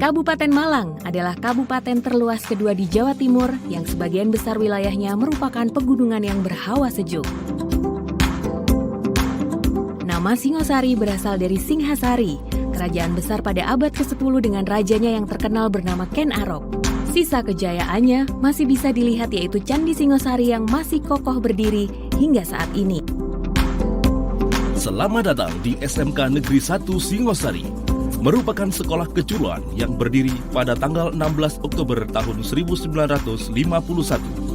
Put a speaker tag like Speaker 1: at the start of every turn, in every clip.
Speaker 1: Kabupaten Malang adalah kabupaten terluas kedua di Jawa Timur yang sebagian besar wilayahnya merupakan pegunungan yang berhawa sejuk. Nama Singosari berasal dari Singhasari, kerajaan besar pada abad ke-10 dengan rajanya yang terkenal bernama Ken Arok. Sisa kejayaannya masih bisa dilihat yaitu Candi Singosari yang masih kokoh berdiri hingga saat ini.
Speaker 2: Selamat datang di SMK Negeri 1 Singosari, merupakan sekolah kejuruan yang berdiri pada tanggal 16 Oktober tahun 1951.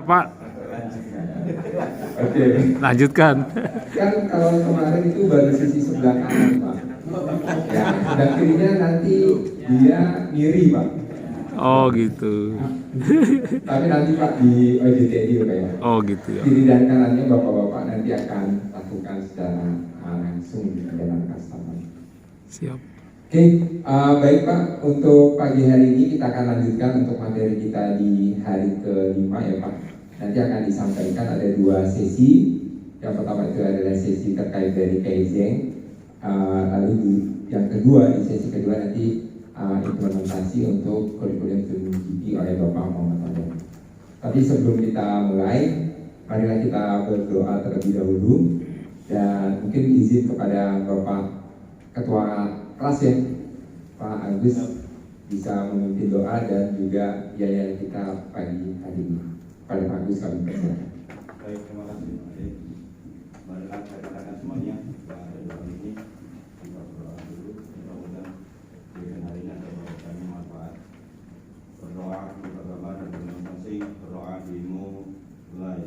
Speaker 3: Pak,
Speaker 4: Oke.
Speaker 3: lanjutkan.
Speaker 4: Kan kalau kemarin itu baru sisi sebelah kanan, Pak. Ya, sebelah kirinya nanti dia miri, Pak.
Speaker 3: Oh gitu.
Speaker 4: Tapi nanti Pak di OJTD Pak ya.
Speaker 3: Oh gitu ya.
Speaker 4: Kiri dan kanannya Bapak-bapak nanti akan lakukan secara langsung di dalam customer.
Speaker 3: Siap.
Speaker 4: Oke, baik Pak. Untuk pagi hari ini kita akan lanjutkan untuk materi kita di hari kelima ya Pak. Nanti akan disampaikan ada dua sesi. Yang pertama itu adalah sesi terkait dari Kaizen. Lalu yang kedua, di sesi kedua nanti implementasi untuk kurikulum GP oleh Bapak Muhammad Adam. Tapi sebelum kita mulai, marilah kita berdoa terlebih dahulu. Dan mungkin izin kepada Bapak Ketua kelas ya, Pak Agus bisa memimpin doa dan juga biaya kita pagi hari ini. Pada Pak Agus kami persilakan.
Speaker 5: Baik, terima kasih. Baik, marilah kita katakan semuanya pada doa ini. Kita berdoa dulu, mudah-mudahan dengan hari ini ada kami manfaat. Berdoa kita gambar dan masing-masing berdoa dimulai.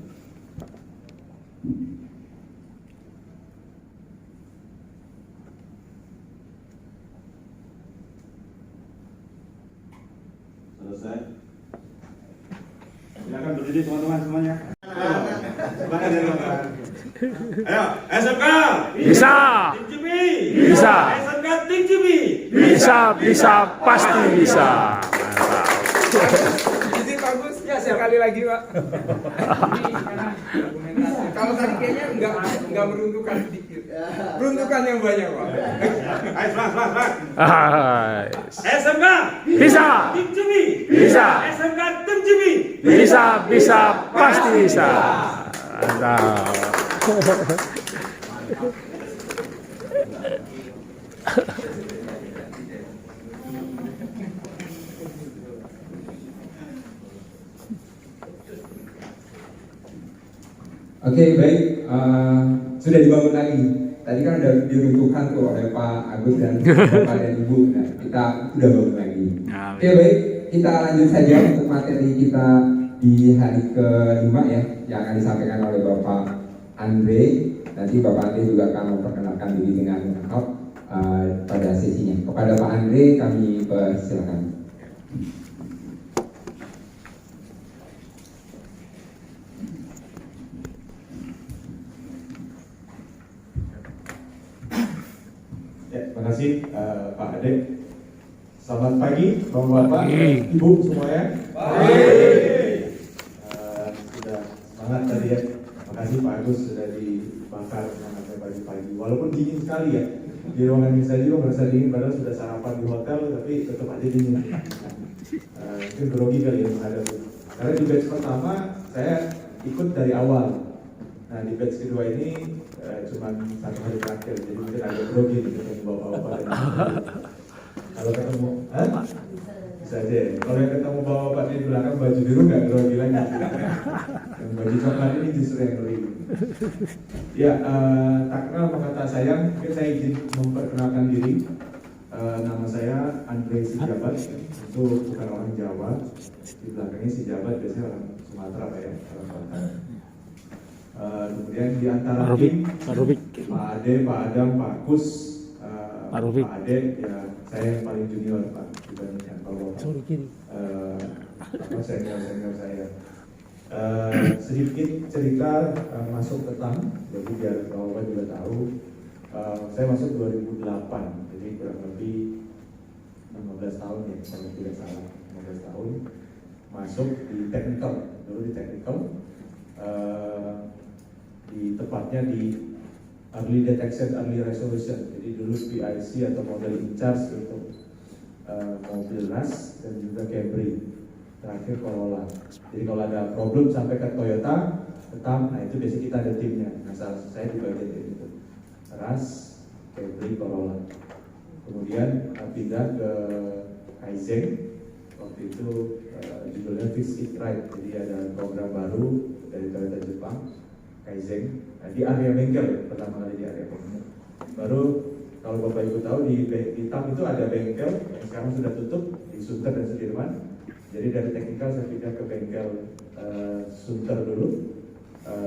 Speaker 5: Selesai. Silakan berdiri teman-teman semuanya. Semangat ya teman-teman. Ayo, SMK
Speaker 3: Bisa.
Speaker 5: Tim Jimmy.
Speaker 3: Bisa.
Speaker 5: SMK Tim Jimmy.
Speaker 3: Bisa, pasti bisa.
Speaker 6: Izin bagus ya sekali lagi Pak. Kalau tadi kayaknya nggak meruntuhkan sedikit, meruntuhkan yang banyak Pak.
Speaker 5: Ayo, semangat. SMK
Speaker 3: Bisa.
Speaker 5: Tim Jimmy.
Speaker 3: Bisa.
Speaker 5: SMK Tim Jimmy.
Speaker 3: Bisa, pasti bisa. Mantap.
Speaker 4: Oke, baik. Sudah dibangun lagi. Tadi kan udah diruntuhkan tuh oleh Pak Agus dan Bapak dan Ibu. Nah, kita sudah bangun lagi. Oke, baik. Kita lanjut saja untuk materi kita di hari kelima ya, yang akan disampaikan oleh Bapak Andre. Nanti Bapak Andre juga akan memperkenalkan diri dengan lengkap pada sesinya. Kepada Pak Andre kami persilakan.
Speaker 5: Ya, terima kasih Pak Ade. Selamat pagi, Bapak-bapak, Ibu semuanya. Sudah semangat tadi ya. Terima kasih Pak Agus sudah dibakar semangatnya pagi-pagi. Walaupun dingin sekali ya. Di ruangan ini saya juga merasa dingin, padahal sudah sarapan di hotel, tapi tetap aja dingin. Mungkin grogi kali ya menghadapi. Karena di batch pertama saya ikut dari awal. Nah di batch kedua ini cuma satu hari terakhir, jadi mungkin agak grogi nih ketemu bapak-bapak. Kalau ketemu, Bisa aja ya. Kalau yang ketemu bapak di belakang baju biru nggak grogi lagi. Yang baju coklat ini justru yang ngeri. Ya, tak kenal maka tak sayang. Mungkin saya izin memperkenalkan diri. Nama saya Andre Sijabat. Itu bukan orang Jawa. Di belakangnya Sijabat biasanya orang Sumatera Pak ya, orang Sumatera. Kemudian di antara tim Pak Ade, Pak Adam, Pak Kus, Pak Ade, ya saya yang paling junior Pak dibandingkan kalau senior saya. Sedikit cerita masuk ke TAM, jadi biar Bapak juga tahu. Saya masuk 2008, jadi kurang lebih 15 tahun ya, kalau tidak salah 15 tahun. Masuk di technical, dulu di technical. Di tepatnya di early detection, early resolution. Jadi dulu PIC atau model in charge untuk mobil NAS dan juga Camry. Terakhir Corolla. Jadi kalau ada problem sampai ke Toyota, tetap, nah itu biasanya kita ada timnya. Nah saya di bagian tim itu. RAS, Camry, Corolla. Kemudian pindah ke Kaizen. Waktu itu judulnya Fix It Right. Jadi ada program baru dari Toyota Jepang. Kaizen, nah, di area bengkel, pertama kali di area bengkel. Baru kalau Bapak Ibu tahu di TAM itu ada bengkel yang sekarang sudah tutup di Sunter dan Sudirman. Jadi dari teknikal saya pindah ke bengkel Sunter dulu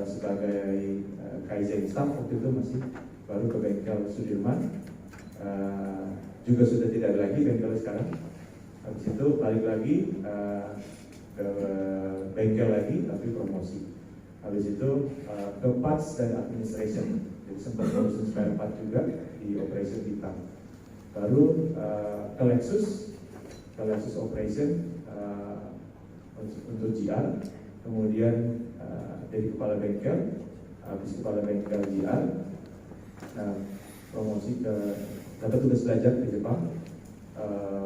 Speaker 5: sebagai Kaizen staff. Waktu itu masih baru ke bengkel Sudirman. Juga sudah tidak ada lagi bengkel sekarang. Habis itu balik lagi ke bengkel lagi tapi promosi. Habis itu ke parts dan administration, jadi sempat ngurusin spare part juga di operation kita. Baru ke Lexus operation untuk GR, kemudian jadi kepala bengkel, habis kepala bengkel GR, nah, promosi ke dapat tugas belajar di Jepang.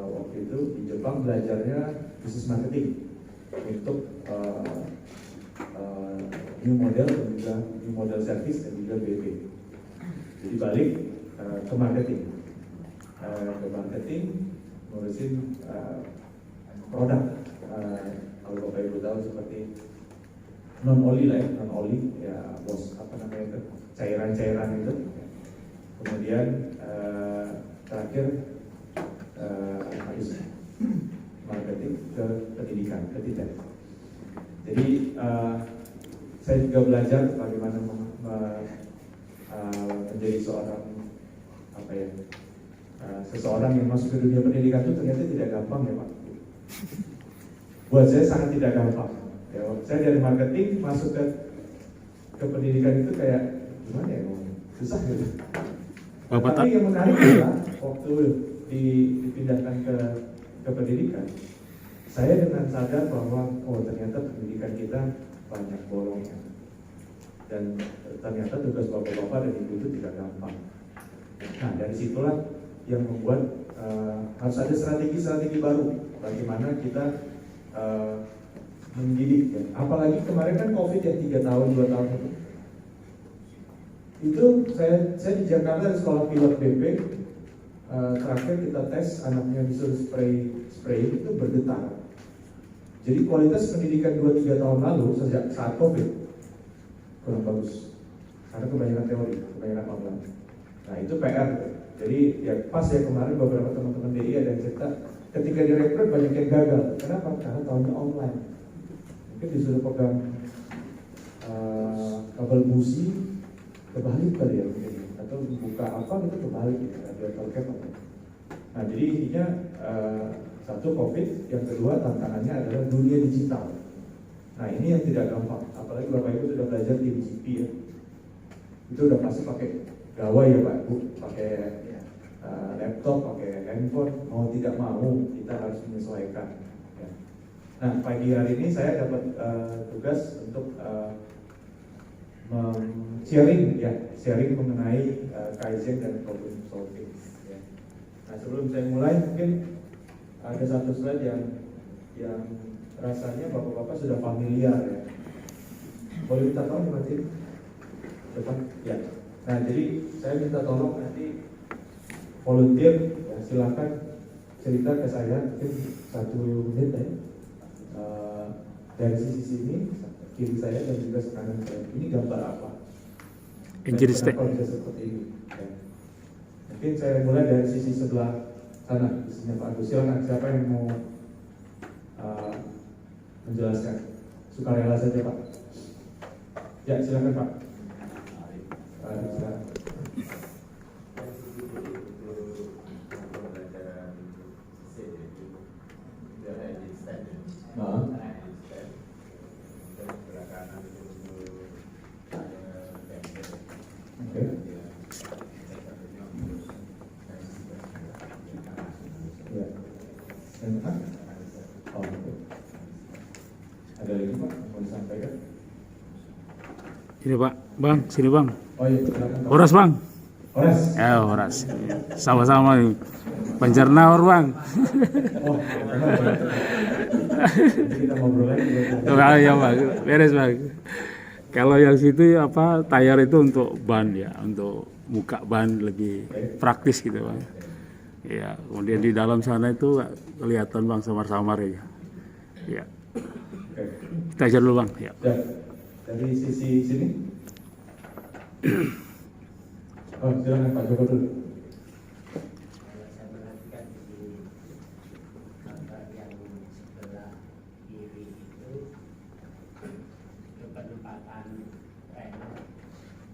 Speaker 5: Waktu itu di Jepang belajarnya business marketing untuk new model dan juga new model service dan juga BP. Jadi balik ke marketing, ngurusin produk. Kalau Bapak Ibu tahu seperti non oli lah ya, non oli ya bos apa namanya itu cairan-cairan itu. Kemudian terakhir habis marketing ke pendidikan, ketiga. Jadi saya juga belajar bagaimana menjadi seorang seseorang yang masuk ke dunia pendidikan itu ternyata tidak gampang ya Pak. Buat saya sangat tidak gampang. Ya, saya dari marketing masuk ke pendidikan itu kayak gimana ya, susah gitu. Tapi yang menarik adalah waktu dipindahkan ke pendidikan, saya dengan sadar bahwa ternyata pendidikan kita banyak bolongnya dan ternyata tugas bapak-bapak dan ibu itu tidak gampang. Nah dari situlah yang membuat harus ada strategi baru bagaimana kita mendidik ya. Apalagi kemarin kan COVID yang 3 tahun 2 tahun itu saya di Jakarta di sekolah pilot BP. Terakhir kita tes anaknya disuruh spray itu bergetar. Jadi kualitas pendidikan 2-3 tahun lalu sejak saat COVID kurang bagus karena kebanyakan teori, kebanyakan online. Nah itu PR. Jadi ya pas ya kemarin beberapa teman-teman DI ada yang cerita ketika direkrut banyak yang gagal. Kenapa? Karena tahunnya online. Mungkin disuruh pegang kabel busi kebalik kali ya mungkin, atau buka apa gitu kebalik gitu, radiator cap apa. Nah jadi intinya satu COVID, yang kedua tantangannya adalah dunia digital. Nah ini yang tidak gampang, apalagi Bapak Ibu sudah belajar di GP ya. Itu udah pasti pakai gawai ya Pak Ibu, pakai laptop, pakai handphone, mau tidak mau kita harus menyesuaikan. Ya. Nah pagi hari ini saya dapat tugas untuk sharing mengenai Kaizen dan problem solving. Ya. Nah sebelum saya mulai mungkin ada satu slide yang rasanya bapak-bapak sudah familiar ya. Boleh minta tolong dimatiin depan? Ya. Nah jadi saya minta tolong nanti volunteer ya, silakan cerita ke saya mungkin 1 menit ya. Dari sisi sini, kiri saya dan juga kanan saya. Ini gambar apa?
Speaker 3: Injil Stek.
Speaker 5: Kenapa bisa seperti ini? Ya. Mungkin saya mulai dari sisi sebelah sana, sisinya Pak Agus. Silakan, siapa yang mau menjelaskan? Sukarela saja Pak. Ya, silakan Pak. Silakan. Maaf. Oke. Ya. Dan Pak? Oh, oke. Ada lagi Pak yang mau disampaikan?
Speaker 3: Ini Pak, Bang, sini Bang.
Speaker 5: Oh iya, silakan Pak.
Speaker 3: Horas Bang.
Speaker 5: Horas.
Speaker 3: Ya Horas. Sama-sama nih. Pencernaur Bang.
Speaker 5: Oh, nanti kita ngobrol lagi.
Speaker 3: Oh, ya Bang, beres Bang. Kalau yang situ apa tayar itu untuk ban ya, untuk muka ban lebih praktis gitu Bang. Ya, kemudian di dalam sana itu kelihatan Bang samar-samar ya. Ya.
Speaker 5: Oke.
Speaker 3: Kita ajar dulu Bang. Ya.
Speaker 5: Ya. Dari sisi sini. Oh, silakan Pak Joko dulu.
Speaker 7: Saya perhatikan di gambar yang sebelah kiri itu penempatan rem,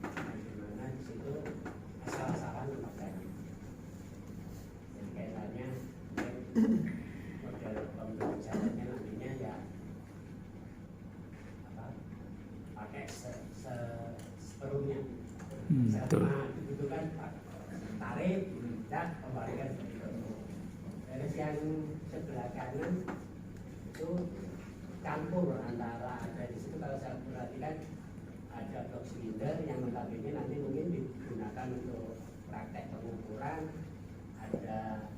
Speaker 7: di mana di situ asal-asalan tempat rem. Jadi kaitannya model pembelajarannya nantinya ya apa pakai seperuhnya.
Speaker 3: Betul.
Speaker 7: Dibutuhkan tarik, dan kembalikan seperti itu. Terus yang sebelah kanan itu campur antara ada di situ kalau saya perhatikan ada box silinder yang notabene nanti mungkin digunakan untuk praktek pengukuran, ada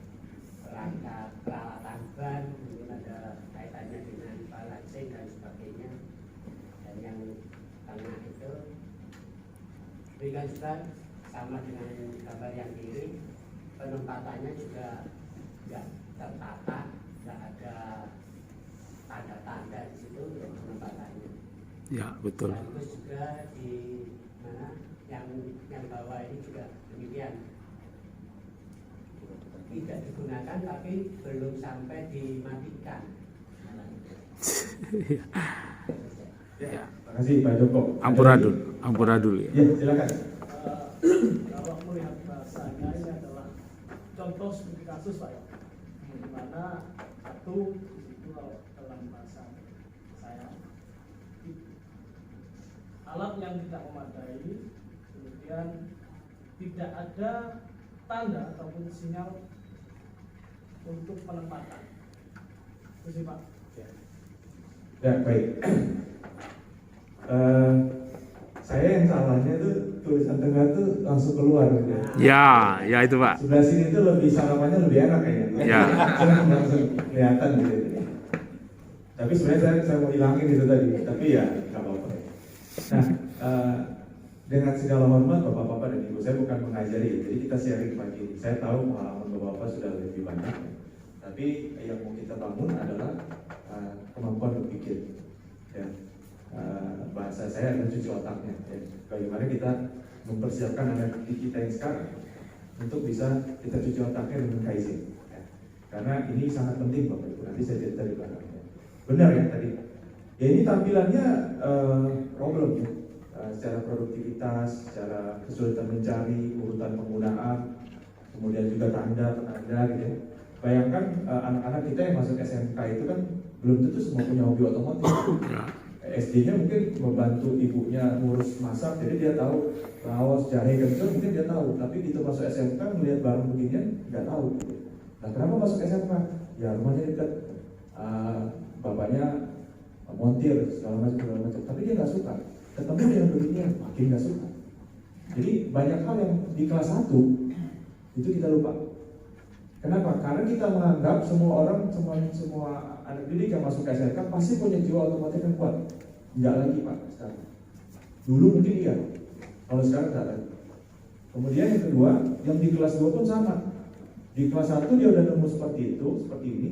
Speaker 7: perangkat peralatan ban, mungkin ada kaitannya dengan balancing dan sebagainya. Dan yang tengah itu berikan juga sama dengan gambar yang kiri, penempatannya juga tidak tertata, tidak ada tanda-tanda di situ untuk penempatannya.
Speaker 3: Ya, betul.
Speaker 7: Terus juga di mana yang bawah ini juga demikian, tidak digunakan tapi belum sampai dimatikan.
Speaker 3: Ya.
Speaker 5: Terima kasih Pak Joko.
Speaker 3: Ampuradul ya.
Speaker 5: Ya, silakan.
Speaker 8: Kalau melihat bahasanya ini adalah contoh studi kasus Pak ya, di mana satu di situ dalam bahasa saya alat yang tidak memadai, kemudian tidak ada tanda ataupun sinyal untuk penempatan. Itu sih Pak.
Speaker 5: Ya, baik. Saya yang salahnya tuh tulisan tengah tuh langsung keluar gitu.
Speaker 3: Ya itu Pak.
Speaker 5: Sebelah sini tuh lebih sarapannya lebih enak kayaknya.
Speaker 3: Ya.
Speaker 5: Langsung kelihatan gitu. Tapi sebenarnya saya mau hilangin itu tadi. Tapi ya nggak apa-apa. Nah, dengan segala hormat Bapak-bapak dan Ibu, saya bukan mengajari, jadi kita sharing pagi ini. Saya tahu pengalaman Bapak-bapak sudah lebih banyak. Tapi yang mau kita bangun adalah kemampuan berpikir. Ya. Bahasa saya adalah cuci otaknya. Ya. Bagaimana kita mempersiapkan anak didik kita yang sekarang untuk bisa kita cuci otaknya dengan Kaizen. Ya. Karena ini sangat penting Bapak Ibu. Nanti saya cerita di belakangnya. Benar ya tadi. Ya ini tampilannya problem ya. Secara produktivitas, secara kesulitan mencari, urutan penggunaan, kemudian juga tanda-tanda gitu ya. Bayangkan anak-anak kita yang masuk SMK itu kan belum tentu semua punya hobi otomotif. SD-nya mungkin membantu ibunya ngurus masak, jadi dia tahu laos, jahe, kencur, mungkin dia tahu. Tapi begitu masuk SMK melihat barang beginian nggak tahu. Nah kenapa masuk SMK? Ya rumahnya dekat, bapaknya montir segala macam. Tapi dia nggak suka. Ketemu dengan beginian, makin nggak suka. Jadi banyak hal yang di kelas 1 itu kita lupa. Kenapa? Karena kita menganggap semua orang, semua anak didik yang masuk SMK pasti punya jiwa otomotif yang kuat. Enggak lagi Pak sekarang. Dulu mungkin iya, kalau sekarang enggak lagi. Kemudian yang kedua, yang di kelas 2 pun sama. Di kelas 1 dia udah nemu seperti itu, seperti ini.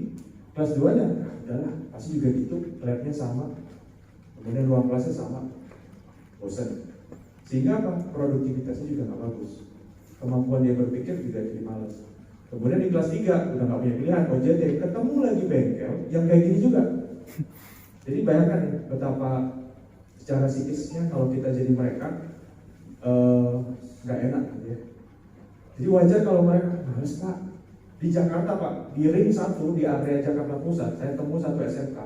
Speaker 5: Kelas 2 nya, udahlah, pasti juga gitu, labnya sama, kemudian ruang kelasnya sama, bosan. Sehingga apa? Produktivitasnya juga nggak bagus. Kemampuan dia berpikir juga jadi malas. Kemudian di kelas 3 udah nggak punya pilihan, OJT, ketemu lagi bengkel yang kayak gini juga. Jadi bayangkan ya, betapa secara psikisnya kalau kita jadi mereka nggak enak gitu ya. Jadi wajar kalau mereka males Pak. Di Jakarta Pak, di ring 1 di area Jakarta Pusat, saya temu satu SMK,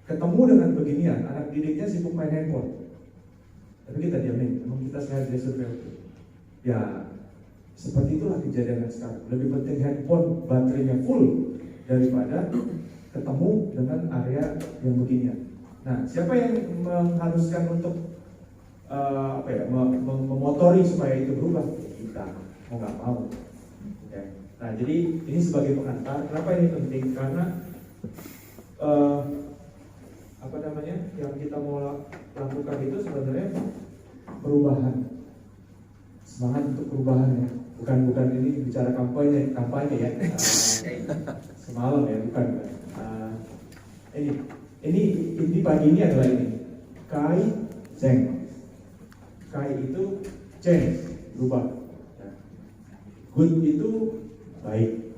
Speaker 5: ketemu dengan beginian, anak didiknya sibuk main handphone. Tapi kita diamin, memang kita sengaja survei. Ya, seperti itulah kejadian sekarang. Lebih penting handphone baterainya full daripada ketemu dengan area yang beginian. Nah, siapa yang mengharuskan untuk memotori supaya itu berubah? Kita, mau nggak mau. Ya. Nah, jadi ini sebagai pengantar. Kenapa ini penting? Karena yang kita mau lakukan itu sebenarnya perubahan, semangat untuk perubahan ya. Bukan ini bicara kampanye ya. Semalam ya, bukan. Ini pagi ini adalah ini. Kai Zeng. Kai itu change, berubah. Good itu baik.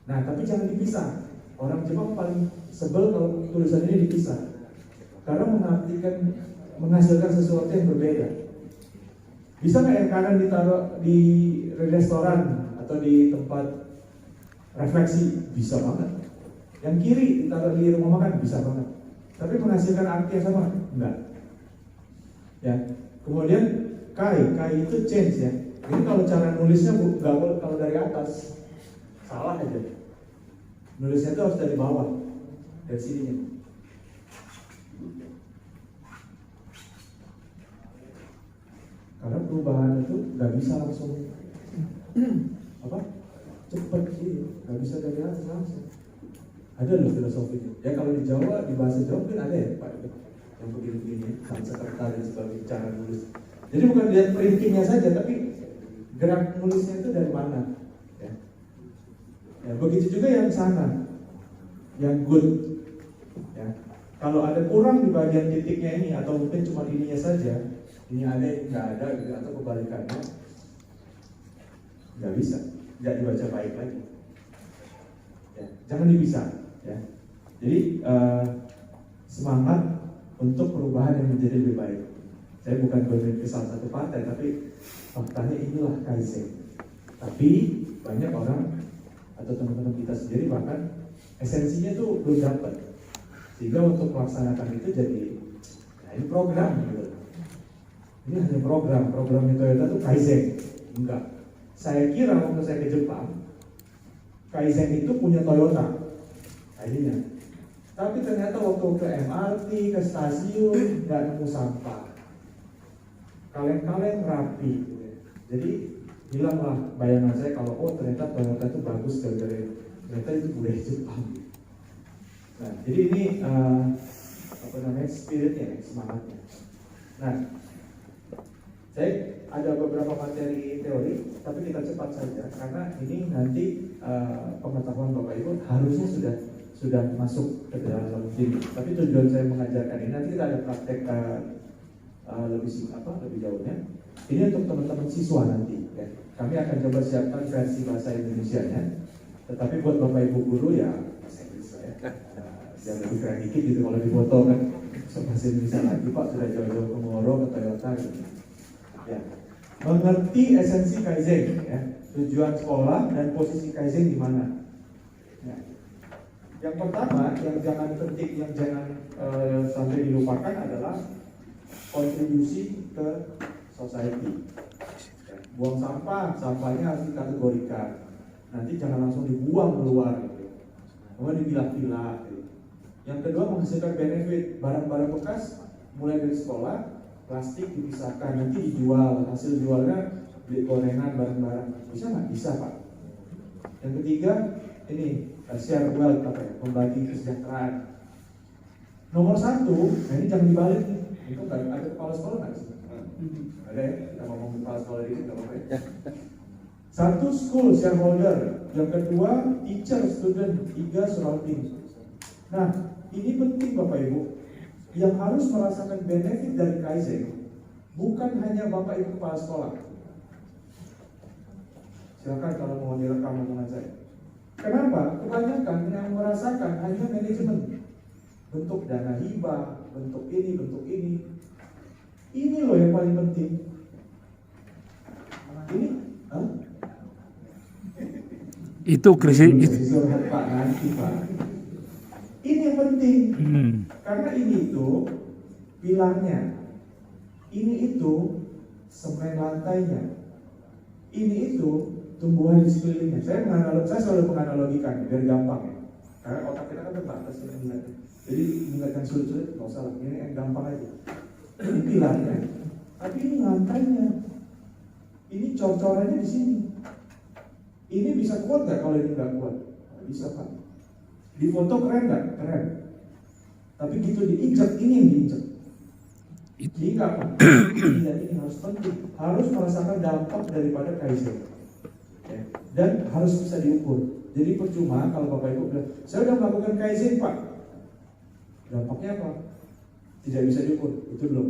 Speaker 5: Nah, tapi jangan dipisah. Orang Jepang paling sebel kalau tulisan ini dipisah. Karena menghasilkan sesuatu yang berbeda. Bisa nggak yang kanan ditaruh di restoran atau di tempat refleksi? Bisa banget. Yang kiri ditaruh di rumah makan? Bisa banget. Tapi menghasilkan arti yang sama? Enggak. Ya. Kemudian kai itu change ya. Ini kalau cara nulisnya nggak boleh kalau dari atas, salah aja. Nulisnya itu harus dari bawah, dari sininya. Karena perubahan itu nggak bisa langsung cepat sih, nggak bisa dari atas langsung. Ada loh filosofinya. Ya kalau di Jawa, di bahasa Jawa mungkin ada ya Pak, yang begini-begini, bangsa kata dan sebagai cara nulis. Jadi bukan lihat printingnya saja, tapi gerak nulisnya itu dari mana? Ya, begitu juga yang sana, yang good. Ya. Kalau ada kurang di bagian titiknya ini, atau mungkin cuma ininya saja, ini ada, nggak ada, gitu, atau kebalikannya, nggak bisa, nggak dibaca baik lagi. Ya, jangan dipisah. Ya. Jadi semangat untuk perubahan yang menjadi lebih baik. Saya bukan bermain ke salah satu partai, tapi faktanya inilah Kaizen. Tapi banyak orang atau teman-teman kita sendiri bahkan esensinya itu belum dapat. Sehingga untuk melaksanakan itu jadi, nah ini program gitu. Ini hanya programnya Toyota itu Kaizen. Enggak. Saya kira waktu saya ke Jepang, Kaizen itu punya Toyota. Akhirnya. Tapi ternyata waktu ke MRT, ke stasiun, nggak nemu sampah. Kaleng-kaleng rapi. Jadi hilanglah bayangan saya kalau ternyata Toyota itu bagus dari ternyata itu budaya Jepang. Nah, jadi ini spiritnya, semangatnya. Nah, saya ada beberapa materi teori, tapi kita cepat saja karena ini nanti pengetahuan Bapak Ibu harusnya sudah masuk ke dalam sini. Tapi tujuan saya mengajarkan ini nanti kita ada praktek lebih jauhnya. Ini untuk teman-teman siswa nanti. Ya. Kami akan coba siapkan versi bahasa Indonesianya. Tetapi buat Bapak Ibu guru ya bahasa Inggris ya. Jangan lebih keren dikit gitu kalau difoto kan. Bahasa Indonesia lagi Pak sudah jauh-jauh ke Moro, ke Toyota gitu. Ya. Mengerti esensi Kaizen ya. Tujuan sekolah dan posisi Kaizen di mana. Ya. Yang pertama, yang jangan sampai dilupakan adalah kontribusi ke society. Buang sampahnya harus dikategorikan. Nanti jangan langsung dibuang keluar gitu. Kemudian dipilah-pilah gitu. Yang kedua, menghasilkan benefit. Barang-barang bekas mulai dari sekolah, plastik dipisahkan, nanti dijual. Hasil jualnya beli gorengan, barang-barang. Bisa nggak? Bisa Pak. Yang ketiga, ini share wealth, membagi kesejahteraan. Nomor 1, nah ini jangan dibalik nih. Itu ada kepala sekolah nggak sih? Ada ya? Kita ngomong kepala sekolah ini nggak apa-apa ya? 1, school shareholder. yang kedua teacher, student, 3 surrounding. Nah, ini penting Bapak Ibu. Yang harus merasakan benefit dari Kaizen bukan hanya Bapak Ibu kepala sekolah. Silakan kalau mau direkam omongan saya. Kenapa? Kebanyakan yang merasakan hanya manajemen, bentuk dana hibah, bentuk ini, bentuk ini. Ini loh yang paling penting. Ini,
Speaker 3: Itu krisis.
Speaker 5: Pak, nanti Pak. Ini yang penting. Karena ini itu pilarnya. Ini itu semen lantainya. Ini itu tumbuhan di sekelilingnya. Saya selalu menganalogikan biar gampang ya. Karena otak kita kan terbatas ya mengingatnya. Jadi mengingat yang sulit-sulit nggak usah lah. Ini yang gampang aja. Ini pilarnya. Tapi ini lantainya. Ini cor-corannya di sini. Ini bisa kuat nggak kalau ini nggak kuat? Nggak bisa Pak. Di foto keren nggak? Keren. Tapi gitu diinjak, ini yang diinjak. Jika Pak, ini harus penting, harus merasakan dampak daripada Kaizen, ya. Dan harus bisa diukur. Jadi percuma kalau Bapak Ibu bilang, saya sudah melakukan Kaizen Pak, dampaknya apa? Tidak bisa diukur, itu belum.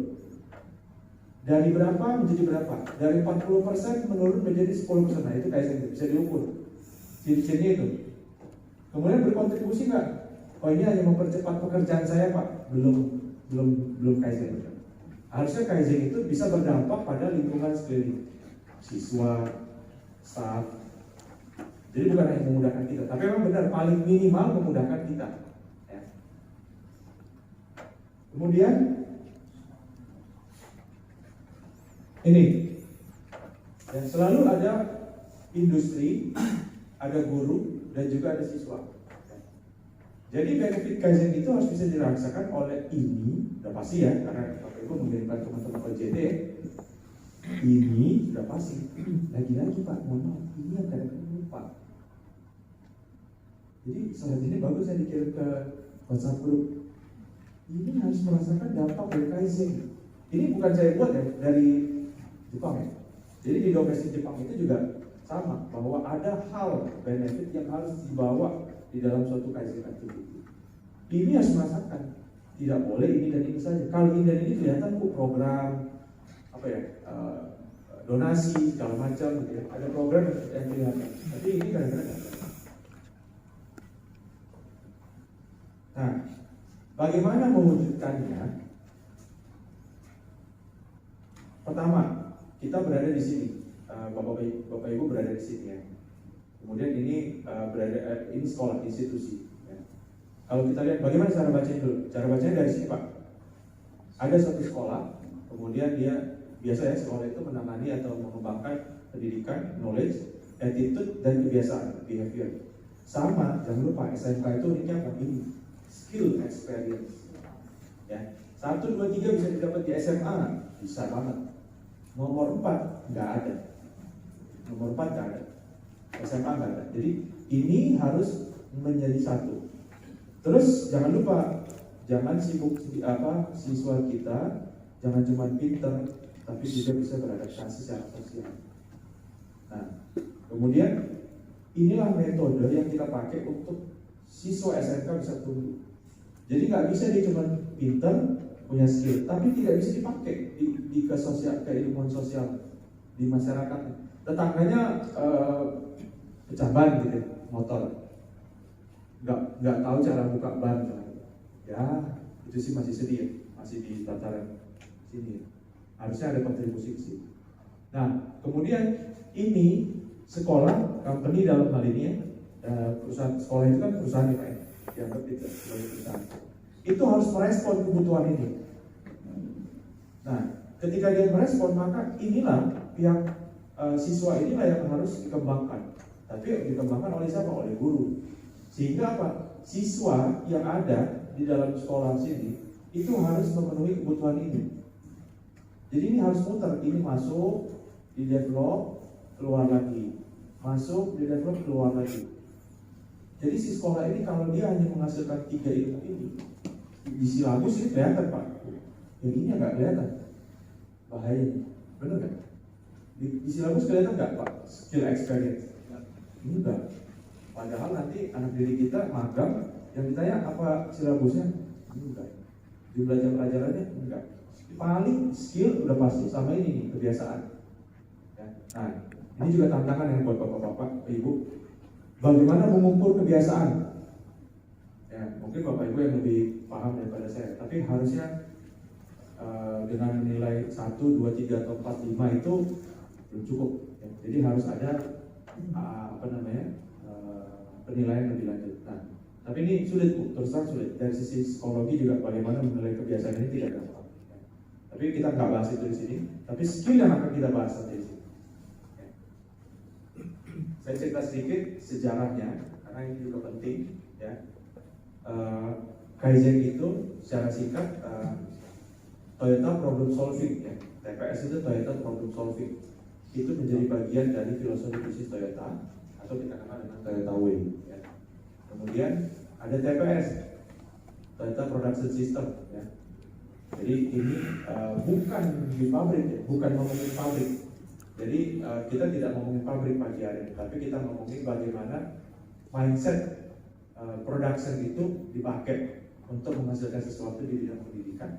Speaker 5: Dari berapa menjadi berapa? Dari 40% menurun menjadi 10%. Nah itu Kaizen, bisa diukur. Ciri-cirinya itu. Kemudian berkontribusi nggak? Oh ini hanya mempercepat pekerjaan saya Pak, belum Kaizen. Harusnya Kaizen itu bisa berdampak pada lingkungan sekeliling, siswa, staff. Jadi bukan hanya memudahkan kita, tapi memang benar paling minimal memudahkan kita. Ya. Kemudian ini, dan selalu ada industri, ada guru, dan juga ada siswa. Jadi benefit Kaizen itu harus bisa dirasakan oleh ini, udah pasti ya, karena Bapak Ibu mengirimkan teman-teman OJT, ini udah pasti. Lagi-lagi Pak, mohon maaf, ini yang kadang-kadang lupa. Jadi selanjutnya bagus saya dikirim ke WhatsApp group. Ini harus merasakan dampak dari Kaizen. Ini bukan saya buat ya, dari Jepang ya. Jadi di domestik Jepang itu juga sama, bahwa ada hal benefit yang harus dibawa di dalam suatu Kaizen activity. Ini harus merasakan, tidak boleh ini dan ini saja. Kalau ini dan ini kelihatan program apa ya, donasi segala macam, gitu ya. Ada program yang kelihatan. Tapi ini kadang-kadang nggak. Nah, bagaimana mewujudkannya? Pertama, kita berada di sini. Bapak Ibu berada di sini ya. Kemudian ini ini sekolah, institusi. Ya. Kalau kita lihat bagaimana cara bacanya dulu. Cara bacanya dari sini Pak. Ada satu sekolah, kemudian dia biasanya sekolah itu menangani atau mengembangkan pendidikan, knowledge, attitude, dan kebiasaan, behavior. Sama, jangan lupa SMK itu uniknya apa? Ini skill experience. Ya. 1, 2, 3 bisa didapat di SMA, bisa banget. Nomor 4 nggak ada. Nomor 4 nggak ada. SMA nggak ada. Jadi ini harus menjadi satu. Terus jangan lupa, jangan sibuk siswa kita jangan cuma pinter, tapi juga bisa beradaptasi secara sosial. Nah, kemudian inilah metode yang kita pakai untuk siswa SMK bisa tumbuh. Jadi nggak bisa dia cuma pinter, punya skill, tapi tidak bisa dipakai di keilmuan sosial di masyarakat. Tetangganya pecah ban gitu, motor, nggak tahu cara buka ban, ya itu sih masih sedih ya, masih di tataran sini. Harusnya ada kontribusi ke sini. Nah, kemudian ini sekolah, company dalam hal ini ya, perusahaan sekolah itu kan perusahaan ya Pak ya, dianggap tidak sebagai perusahaan. Itu harus merespon kebutuhan ini. Nah, ketika dia merespon, maka inilah yang siswa inilah yang harus dikembangkan. Tapi dikembangkan oleh siapa? Oleh guru. Sehingga apa? Siswa yang ada di dalam sekolah sini itu harus memenuhi kebutuhan ini. Jadi ini harus muter, ini masuk, di develop, keluar lagi. Masuk, di develop, keluar lagi. Jadi si sekolah ini kalau dia hanya menghasilkan 3 ilmu ini, di silabus ini kelihatan Pak. Yang ini nggak kelihatan. Bahayanya. Benar nggak? Di silabus kelihatan nggak Pak? Skill experience. Ini enggak. Padahal nanti anak didik kita magang, yang ditanya apa silabusnya? Enggak. Jumlah jam pelajarannya? Enggak. Paling skill udah pasti sama ini nih, kebiasaan. Ya. Nah, ini juga tantangan yang buat bapak-bapak, ibu. Bagaimana mengukur kebiasaan? Ya, mungkin bapak ibu yang lebih paham daripada saya. Tapi harusnya dengan nilai 1, 2, 3, atau 4, 5 itu belum cukup. Ya. Jadi harus ada penilaian lebih lanjut. Nah, tapi ini sulit Bu, terus terang sulit. Dari sisi psikologi juga bagaimana menilai kebiasaan ini tidak gampang. Tapi kita nggak bahas itu di sini. Tapi skill yang akan kita bahas nanti di sini. Ya. Saya cerita sedikit sejarahnya karena ini juga penting. Ya. Kaizen itu secara singkat Toyota Problem Solving. Ya. TPS itu Toyota Problem Solving. Itu menjadi bagian dari filosofi bisnis Toyota atau kita kenal dengan Toyota Way. Ya. Kemudian ada TPS, Toyota Production System. Ya. Jadi ini bukan di pabrik, ya, bukan ngomongin pabrik. Jadi kita tidak ngomongin pabrik pagi hari, tapi kita ngomongin bagaimana mindset production itu dipakai untuk menghasilkan sesuatu di bidang pendidikan.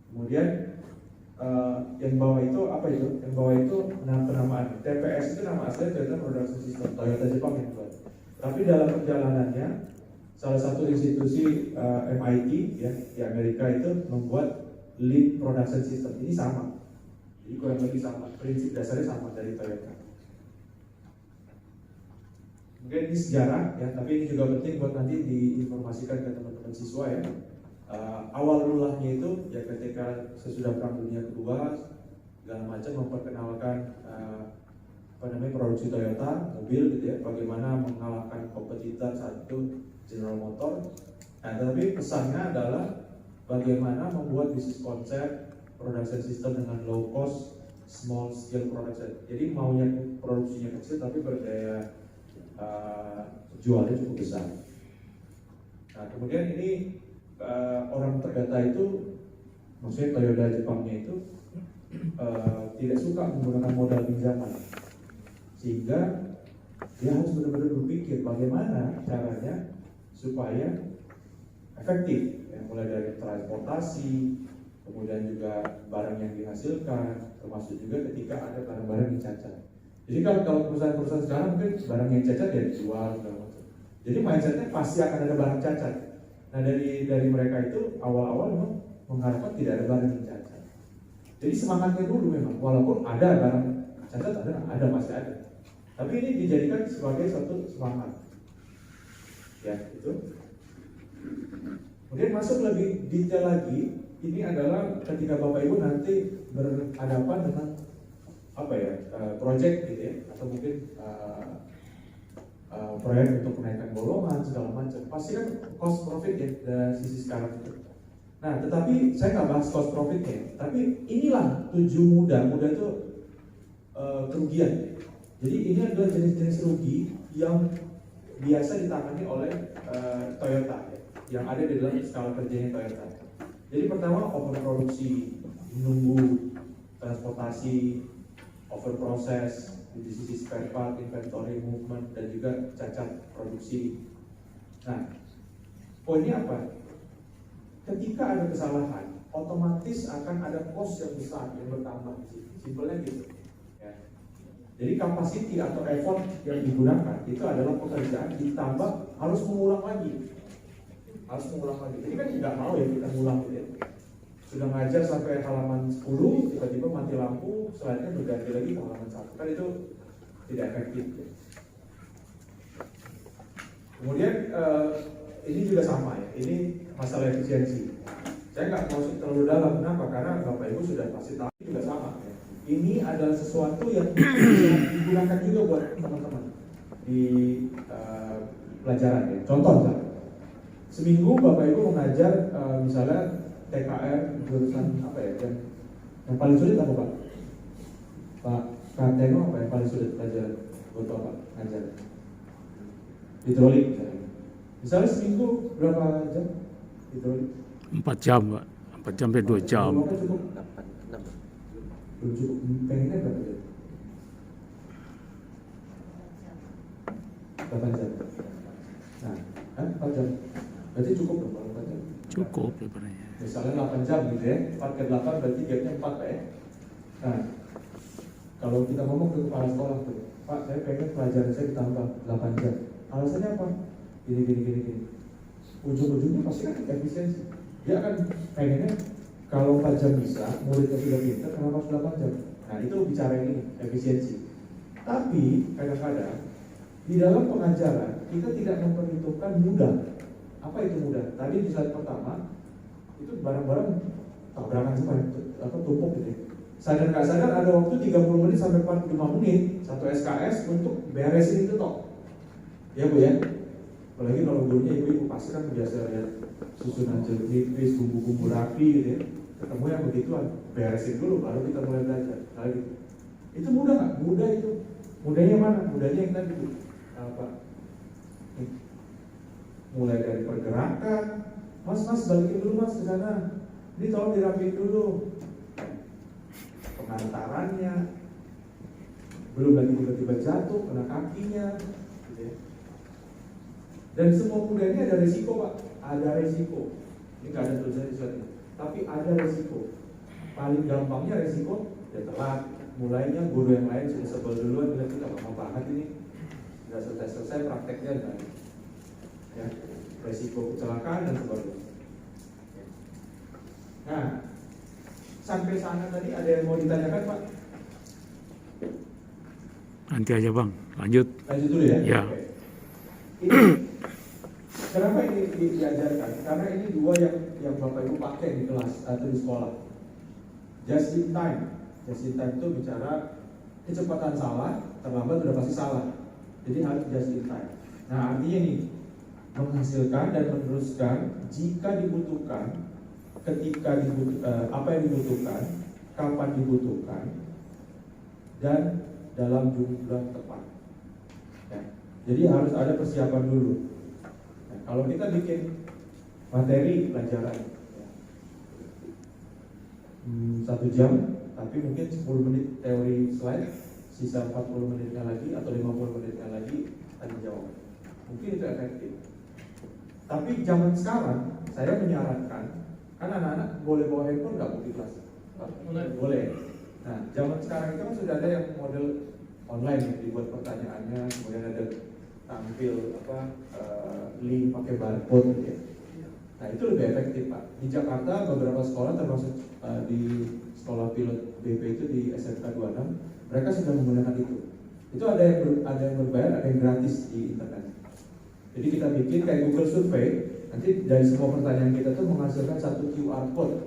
Speaker 5: Kemudian yang bawah itu apa itu? Yang bawah itu penamaan TPS itu nama asli Toyota Production System, Toyota Jepang yang buat. Tapi dalam perjalanannya salah satu institusi MIT ya di Amerika itu membuat Lean Production System. Ini sama, jadi kurang lebih sama, prinsip dasarnya sama dari Toyota. Mungkin ini sejarah ya, tapi ini juga penting buat nanti diinformasikan ke teman-teman siswa ya. Awal mulanya itu ya ketika sesudah Perang Dunia Kedua segala macam memperkenalkan produksi Toyota mobil gitu ya, bagaimana mengalahkan kompetitor satu General Motor. Nah, tapi pesannya adalah bagaimana membuat bisnis konsep production system dengan low cost, small scale production. Jadi maunya produksinya kecil tapi berdaya jualnya cukup besar. Nah, kemudian ini orang terdata itu, maksudnya Toyota Jepangnya itu tidak suka menggunakan modal pinjaman, sehingga dia harus benar-benar berpikir bagaimana caranya supaya efektif, ya, mulai dari transportasi, kemudian juga barang yang dihasilkan, termasuk juga ketika ada barang-barang yang cacat. Jadi kalau perusahaan-perusahaan sekarang mungkin barang yang cacat ya dijual segala macam. Jadi mindsetnya pasti akan ada barang cacat. Nah dari mereka itu awal-awal memang mengharapkan tidak ada barang yang cacat. Jadi semangatnya dulu memang, walaupun ada barang cacat ada pasti ada. Tapi ini dijadikan sebagai satu semangat. Ya, itu. Kemudian masuk lebih detail lagi, ini adalah ketika Bapak Ibu nanti berhadapan dengan project gitu ya, atau mungkin proyek untuk menaikkan golongan segala macam. Pasti kan cost profit ya dari sisi sekarang itu. Nah, tetapi saya nggak bahas cost profitnya, tapi inilah 7 muda itu kerugian. Jadi ini adalah jenis-jenis rugi yang biasa ditangani oleh Toyota ya, yang ada di dalam skala kerjanya Toyota. Jadi pertama overproduksi, menunggu transportasi, overproses di sisi spare part, inventory movement, dan juga cacat produksi. Nah, poinnya apa? Ketika ada kesalahan, otomatis akan ada cost yang besar yang bertambah di situ. Simpelnya gitu. Ya. Jadi capacity atau effort yang digunakan itu adalah pekerjaan ditambah harus mengulang lagi. Jadi kan nggak mau ya kita ngulang gitu ya. Sudah ngajar sampai halaman 10, tiba-tiba mati lampu, selanjutnya berganti lagi ke halaman 1. Kan itu tidak efektif ya. Kemudian ini juga sama ya, ini masalah efisiensi. Saya nggak mau terlalu dalam, kenapa? Karena Bapak Ibu sudah pasti tahu juga sama ya. Ini adalah sesuatu yang bisa digunakan juga buat teman-teman di pelajaran ya. Contoh misalnya, seminggu Bapak Ibu mengajar misalnya TKR jurusan apa ya, yang paling sulit apa Pak? Pak Karteno apa yang paling sulit pelajaran buat Bapak ngajar? Hidrolik misalnya seminggu berapa jam hidrolik?
Speaker 3: 4 jam Pak, 4 jam sampai 2 jam.
Speaker 5: Cukup? Belum cukup, pengennya berapa jam? 8 jam. Nah, 4 jam. Berarti cukup dong kalau 4 jam.
Speaker 3: Cukup sebenarnya.
Speaker 5: Misalnya 8 jam gitu ya, 4 ke 8 berarti gapnya 4 Pak ya. Nah, kalau kita ngomong ke kepala sekolah tuh, Pak saya pengen pelajaran saya ditambah 8 jam. Alasannya apa? Gini. Ujung-ujungnya pasti kan efisiensi. Dia akan pengennya kalau 4 jam bisa, muridnya sudah pintar, kenapa harus 8 jam? Nah itu bicara ini, efisiensi. Tapi kadang-kadang di dalam pengajaran kita tidak memperhitungkan mudah. Apa itu mudah? Tadi di slide pertama itu barang-barang tabrakan semua, tumpuk gitu ya. Sadar nggak sadar ada waktu 30 menit sampai 45 menit satu SKS untuk beresin itu toh. Ya Bu ya. Apalagi kalau gurunya ibu-ibu pasti kan biasa lihat susunan jeruk nipis, bumbu-bumbu rapi gitu ya. Ketemu yang begituan, beresin dulu baru kita mulai belajar. Lagi. Itu mudah nggak? Mudah itu. Mudahnya mana? Mudahnya yang tadi Bu. Apa? Mulai dari pergerakan. Mas balikin dulu mas ke sana. Ini tolong dirapiin dulu. Pengantarannya. Belum lagi tiba-tiba jatuh, kena kakinya. Gitu ya. Dan semua mudah ini ada resiko Pak. Ada resiko. Ini nggak ada tulisannya di slide ini. Tapi ada resiko. Paling gampangnya resiko ya telat. Mulainya guru yang lain sudah sebel duluan bilang kita lama banget ini. Sudah selesai prakteknya dan ya, resiko kecelakaan dan sebagainya. Nah, sampai sana tadi ada yang mau ditanyakan Pak?
Speaker 3: Nanti aja Bang, lanjut.
Speaker 5: Lanjut dulu ya?
Speaker 3: Ya.
Speaker 5: Oke. Ini, kenapa ini diajarkan? Karena ini dua yang Bapak Ibu pakai di kelas atau di sekolah. Just in time. Just in time itu bicara kecepatan salah, terlambat sudah pasti salah. Jadi harus just in time. Nah artinya nih, menghasilkan dan meneruskan jika dibutuhkan, ketika apa yang dibutuhkan, kapan dibutuhkan, dan dalam jumlah tepat. Ya. Jadi harus ada persiapan dulu. Nah, kalau kita bikin materi pelajaran ya, 1 jam, tapi mungkin 10 menit teori slide, sisa 40 menitnya lagi atau 50 menitnya lagi tanya jawab. Mungkin itu efektif. Tapi zaman sekarang saya menyarankan, kan anak-anak boleh bawa handphone nggak di kelas? Boleh. Nah, zaman sekarang itu kan sudah ada yang model online ya, dibuat pertanyaannya, kemudian ada tampil link pakai barcode gitu ya. Nah, itu lebih efektif Pak. Di Jakarta beberapa sekolah termasuk di sekolah pilot BP itu di SMK 26, mereka sudah menggunakan itu. Itu ada yang berbayar, ada yang gratis di internet. Jadi kita bikin kayak Google Survey, nanti dari semua pertanyaan kita tuh menghasilkan satu QR code.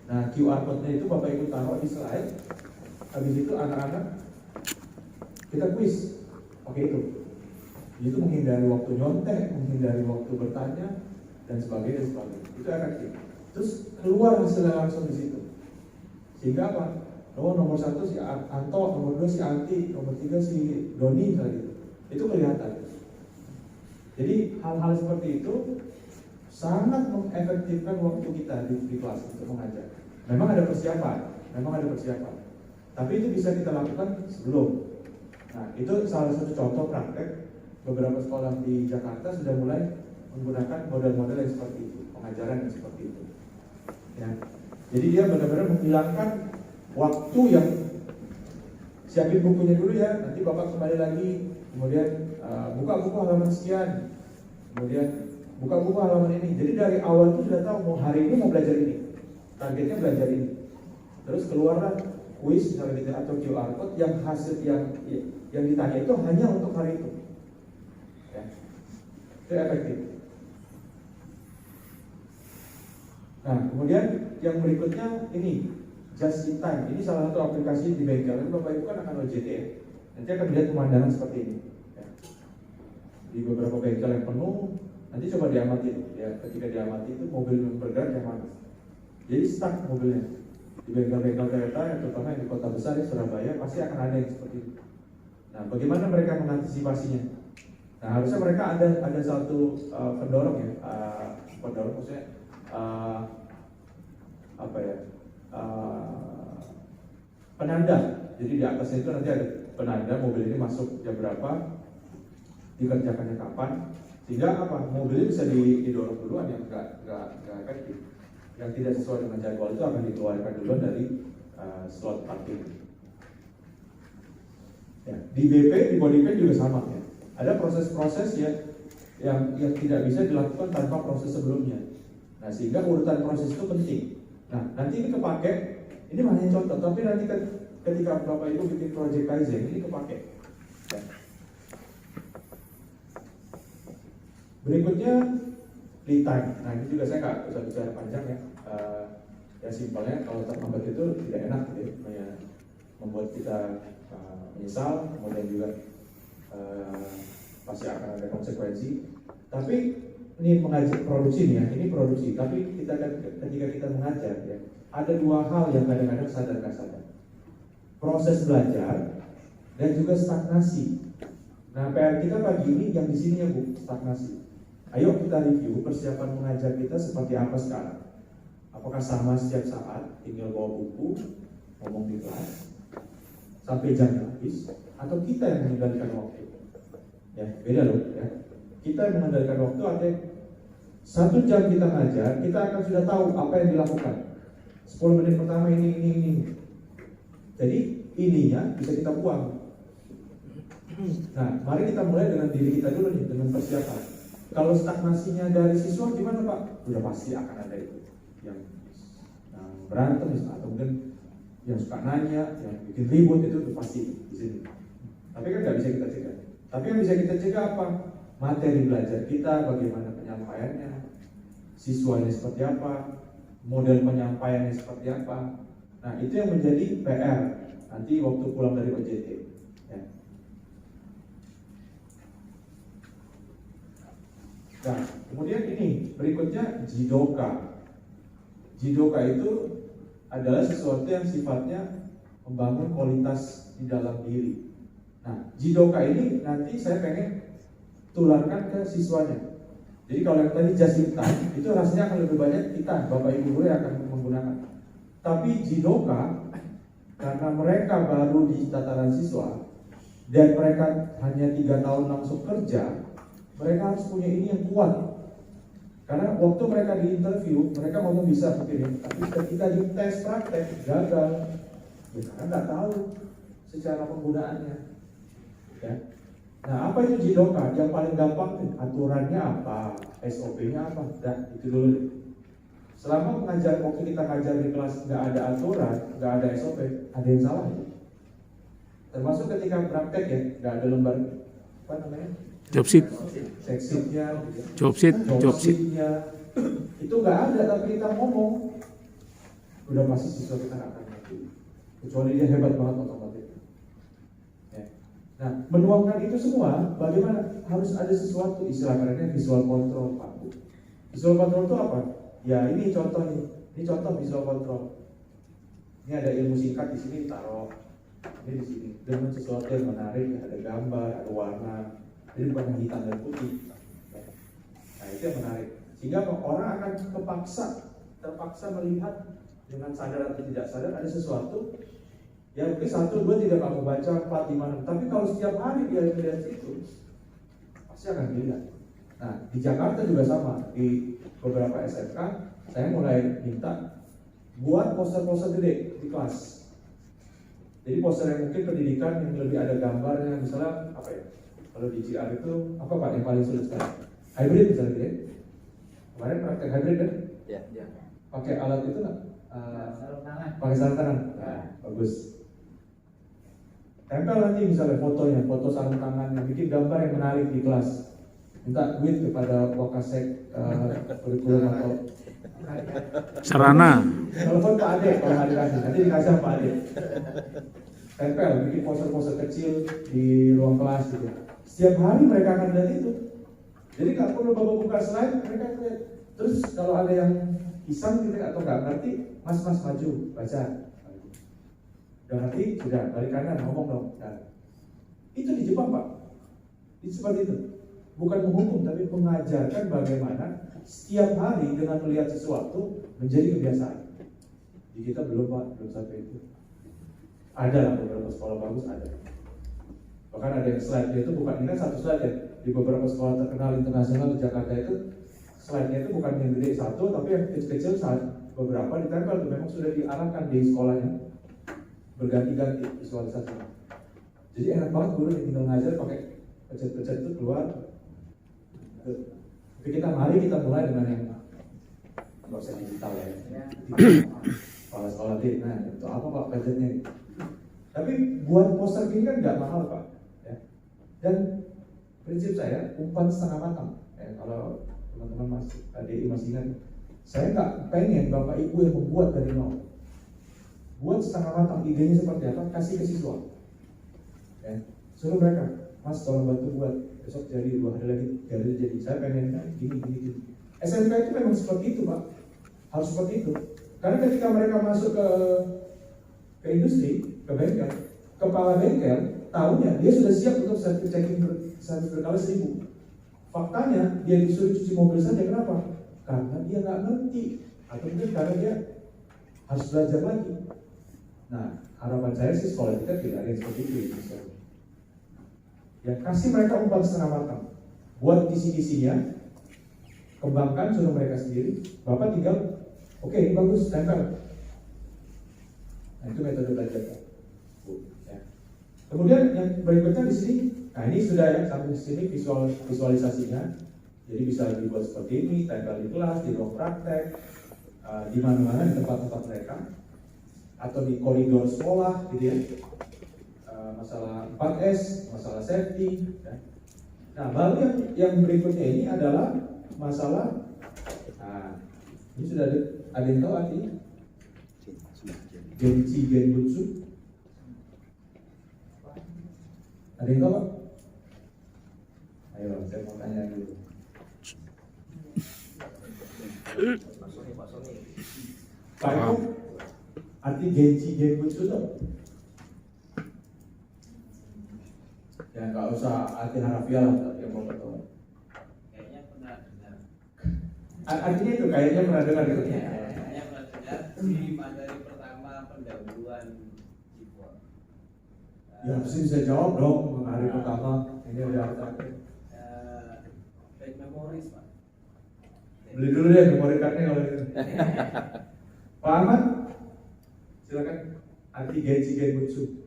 Speaker 5: Nah, QR code-nya itu Bapak Ibu taruh di slide. Habis itu anak-anak kita quiz pakai itu. Itu menghindari waktu nyontek, menghindari waktu bertanya dan sebagainya. Itu efektif. Terus keluar hasilnya langsung di situ. Sehingga apa? Nomor 1 si Anto, nomor 2 si Anti, nomor 3 si Doni misalnya gitu. Itu kelihatan. Jadi hal-hal seperti itu sangat mengefektifkan waktu kita di kelas untuk mengajar. Memang ada persiapan. Tapi itu bisa kita lakukan sebelum. Nah, itu salah satu contoh praktek. Beberapa sekolah di Jakarta sudah mulai menggunakan model-model yang seperti itu, pengajaran yang seperti itu. Ya. Jadi dia benar-benar menghilangkan waktu yang siapin bukunya dulu ya, nanti Bapak kembali lagi, kemudian buka buku halaman sekian, kemudian buka buku halaman ini. Jadi dari awal itu sudah tahu mau hari ini mau belajar ini, targetnya belajar ini. Terus keluarlah kuis misalnya gitu atau QR code yang hasil yang ditanya itu hanya untuk hari itu. Ya. Itu efektif. Nah, kemudian yang berikutnya ini Just in Time. Ini salah satu aplikasi di bengkel. Nanti Bapak Ibu kan akan OJT ya. Nanti akan lihat pemandangan seperti ini. Ya. Di beberapa bengkel yang penuh, nanti coba diamati. Ya, ketika diamati itu mobil yang bergerak yang mana. Jadi stuck mobilnya. Di bengkel-bengkel kereta yang terutama yang di kota besar di Surabaya pasti akan ada yang seperti itu. Nah, bagaimana mereka mengantisipasinya? Nah, harusnya mereka ada satu pendorong ya, pendorong maksudnya penanda. Jadi di atasnya itu nanti ada penanda mobil ini masuk jam berapa, dikerjakannya kapan, sehingga apa, mobilnya bisa didorong duluan yang nggak efektif, yang tidak sesuai dengan jadwal itu akan dikeluarkan duluan dari slot parkir. Ya, di BP, di body paint juga sama ya. Ada proses-proses ya yang tidak bisa dilakukan tanpa proses sebelumnya. Nah, sehingga urutan proses itu penting. Nah, nanti ini kepake, ini hanya contoh, tapi nanti ketika Bapak Ibu bikin project Kaizen ini kepake. Ya. Berikutnya lead time. Nah, ini juga saya nggak usah bicara panjang ya. Ya simpelnya kalau terlambat itu tidak enak gitu ya, membuat kita menyesal, kemudian juga pasti akan ada konsekuensi. Tapi ini mengajar produksi nih ya, ini produksi. Tapi ketika kita mengajar ya, ada dua hal yang kadang-kadang sadar nggak sadar. Proses belajar dan juga stagnasi. Nah, PR kita pagi ini yang di sini ya Bu, stagnasi. Ayo kita review persiapan mengajar kita seperti apa sekarang. Apakah sama setiap saat, tinggal bawa buku, ngomong di kelas, sampai jam habis, atau kita yang mengendalikan waktu? Ya, beda loh ya. Kita yang mengendalikan waktu artinya 1 jam kita ngajar, kita akan sudah tahu apa yang dilakukan. 10 menit pertama ini. Jadi ininya bisa kita buang. Nah, mari kita mulai dengan diri kita dulu nih, dengan persiapan. Kalau stagnasinya dari siswa gimana Pak? Udah pasti akan ada itu. Yang berantem atau mungkin yang suka nanya, yang bikin ribut itu pasti di sini. Tapi kan nggak bisa kita cegah. Tapi yang bisa kita cegah apa? Materi belajar kita, bagaimana penyampaiannya, siswanya seperti apa, model penyampaiannya seperti apa. Nah, itu yang menjadi PR nanti waktu pulang dari OJT. Ya. Nah, kemudian ini berikutnya Jidoka. Jidoka itu adalah sesuatu yang sifatnya membangun kualitas di dalam diri. Nah, Jidoka ini nanti saya pengen tularkan ke siswanya. Jadi kalau yang tadi just in time, itu rasanya akan lebih banyak kita, Bapak Ibu guru yang akan menggunakan. Tapi Jidoka, karena mereka baru di tataran siswa, dan mereka hanya 3 tahun langsung kerja, mereka harus punya ini yang kuat. Karena waktu mereka di interview, mereka ngomong bisa begini, tapi ketika di tes praktek gagal, ya karena nggak tahu secara penggunaannya. Ya. Nah, apa itu Jidoka? Yang paling gampang aturannya apa, SOP-nya apa? Nah, itu dulu. Selama mengajar, waktu kita ngajar di kelas nggak ada aturan, nggak ada SOP, ada yang salah. Termasuk ketika praktek ya, nggak ada lembar apa namanya?
Speaker 3: Job sheet.
Speaker 5: Seksinya,
Speaker 3: Job sheet-nya
Speaker 5: itu nggak ada, tapi kita ngomong udah pasti siswa kita nggak akan ngerti, kecuali dia hebat banget otomatis. Ya. Nah, menuangkan itu semua, bagaimana harus ada sesuatu istilah kerennya visual control Pak Bu. Visual control itu apa? Ya ini contoh nih, ini contoh visual control. Ini ada ilmu singkat di sini taruh, ini di sini dengan sesuatu yang menarik, ada gambar, ada warna. Jadi bukan hitam dan putih. Nah, itu yang menarik. Sehingga orang akan terpaksa melihat dengan sadar atau tidak sadar ada sesuatu yang mungkin 1, 2, 3 kamu baca, 4, 5, 6. Tapi kalau setiap hari dia melihat itu, pasti akan dilihat. Nah, di Jakarta juga sama. Di beberapa SMK, saya mulai minta buat poster-poster gede di kelas. Jadi poster yang mungkin pendidikan yang lebih ada gambarnya, misalnya apa ya? Kalau di GR itu apa Pak yang paling sulit sekarang? Hybrid misalnya gitu ya. Kemarin praktek hybrid kan? Iya. Pakai alat itu nggak?
Speaker 7: Sarung tangan.
Speaker 5: Pakai sarung tangan. Nah, bagus. Tempel nanti misalnya fotonya, foto sarung tangan yang bikin gambar yang menarik di kelas. Minta duit kepada Wakasek kurikulum atau
Speaker 3: sarana.
Speaker 5: telepon Pak Ade kalau nggak dikasih, nanti dikasih Pak Ade. Tempel, bikin poster-poster kecil di ruang kelas gitu. Setiap hari mereka akan lihat itu. Jadi nggak perlu Bapak buka slide, mereka lihat. Terus kalau ada yang iseng gitu atau nggak ngerti, mas maju baca. Udah ngerti, sudah balik kanan ngomong dong. Nah, itu di Jepang Pak. Itu seperti itu. Bukan menghukum, tapi mengajarkan bagaimana setiap hari dengan melihat sesuatu menjadi kebiasaan. Di kita belum Pak, belum sampai itu. Ada lah beberapa sekolah bagus ada. Bahkan ada yang slide-nya itu bukan, ini kan satu slide ya, di beberapa sekolah terkenal internasional di Jakarta itu slide-nya itu bukan yang gede satu, tapi yang kecil-kecil beberapa ditempel, memang sudah diarahkan di sekolahnya berganti-ganti visualisasi. Jadi enak banget guru yang tinggal ngajar pakai pencet-pencet itu keluar. Tapi mari kita mulai dengan yang nggak usah digital ya. Kepala sekolah deh, nah itu apa Pak budgetnya? Tapi buat poster ini kan nggak mahal Pak. Ya. Dan prinsip saya umpan setengah matang. Ya, kalau teman-teman adik masih ingat, saya nggak pengen Bapak Ibu yang membuat dari nol. Buat setengah matang, idenya seperti apa? Kasih ke siswa. Ya. Suruh mereka, Mas tolong bantu buat, besok jadi 2 hari lagi jadi. Saya pengen gini. SMK itu memang seperti itu Pak, harus seperti itu. Karena ketika mereka masuk ke industri, ke bengkel, kepala bengkel tahunya dia sudah siap untuk service berkala 1000. Faktanya dia disuruh cuci mobil saja, kenapa? Karena dia nggak ngerti, atau mungkin karena dia harus belajar lagi. Nah, harapan saya sih sekolah kita tidak ada yang seperti itu. Ya kasih mereka umpan setengah matang, buat kisi-kisinya, kembangkan, suruh mereka sendiri. Bapak tinggal, oke, ini bagus, tempel. Nah itu metode belajar Pak. Ya. Kemudian yang berikutnya di sini, nah ini sudah ya sampai sini visualisasinya. Jadi bisa dibuat seperti ini, tempel di kelas, di ruang praktek, di mana-mana di tempat-tempat mereka, atau di koridor sekolah, gitu ya. Masalah 4S, masalah safety. Ya. Nah, baru yang berikutnya ini adalah masalah. Nah, ini sudah ada yang tahu artinya? Genchi Genbutsu. Ada yang tahu Pak? Ayo, saya mau tanya dulu. Pak Eko, arti Genchi Genbutsu itu? Ya nggak usah arti harafiah lah, yang mau tahu.
Speaker 9: Kayaknya pernah dengar.
Speaker 5: Artinya itu kayaknya pernah dengar gitu.
Speaker 9: Kayaknya pernah dengar di materi pertama pendahuluan Jipon.
Speaker 5: Ya mesti bisa jawab dong, hari pertama ini udah arti.
Speaker 9: Baik memoris Pak.
Speaker 5: Beli dulu deh memori cardnya kalau gitu. Pak Ahmad, silakan arti Genchi Genbutsu.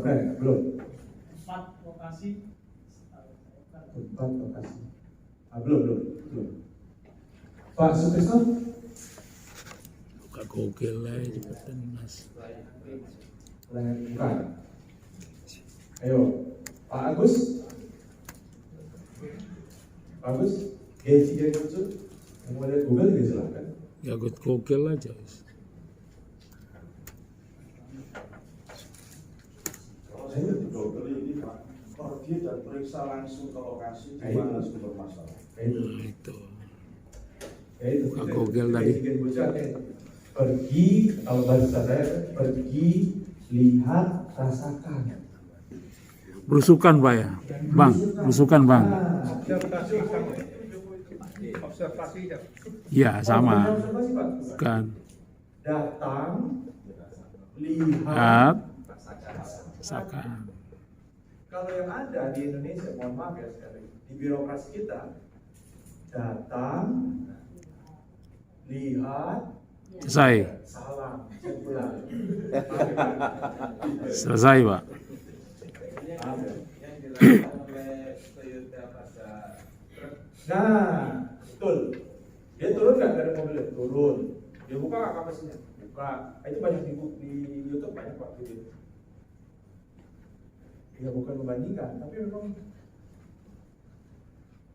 Speaker 5: Friend, belum?
Speaker 8: 4 lokasi.
Speaker 5: 4 lokasi. Belum. Pak Sutrisno?
Speaker 3: Buka Google lah cepetan Mas.
Speaker 5: Bukan. Ayo, Pak Agus? Pak Agus? Genchi Genbutsu? Yang mau lihat Google juga silakan.
Speaker 3: Ya Google aja.
Speaker 10: Saya Google ini Pak, pergi dan periksa langsung ke lokasi di mana sumber masalah.
Speaker 3: Itu.
Speaker 5: Google tadi. Pergi, kalau bahasa saya, pergi, lihat, rasakan.
Speaker 3: Berusukan Pak ya, Bang. Berusukan Bang.
Speaker 6: Observasi.
Speaker 3: Ya sama. Kan.
Speaker 5: Datang, lihat,
Speaker 3: rasakan.
Speaker 5: Kalau yang ada di Indonesia, mohon maaf ya sekali, di birokrasi kita, datang, lihat,
Speaker 3: Selesai.
Speaker 5: salam, pulang.
Speaker 3: Selesai Pak.
Speaker 9: Yang dilakukan oleh Toyota pada truk.
Speaker 5: Nah, betul. Dia turun nggak dari mobilnya? Turun. Dia buka nggak kapasinya? Buka. Itu banyak di YouTube banyak Pak gitu. Ya bukan membandingkan, tapi memang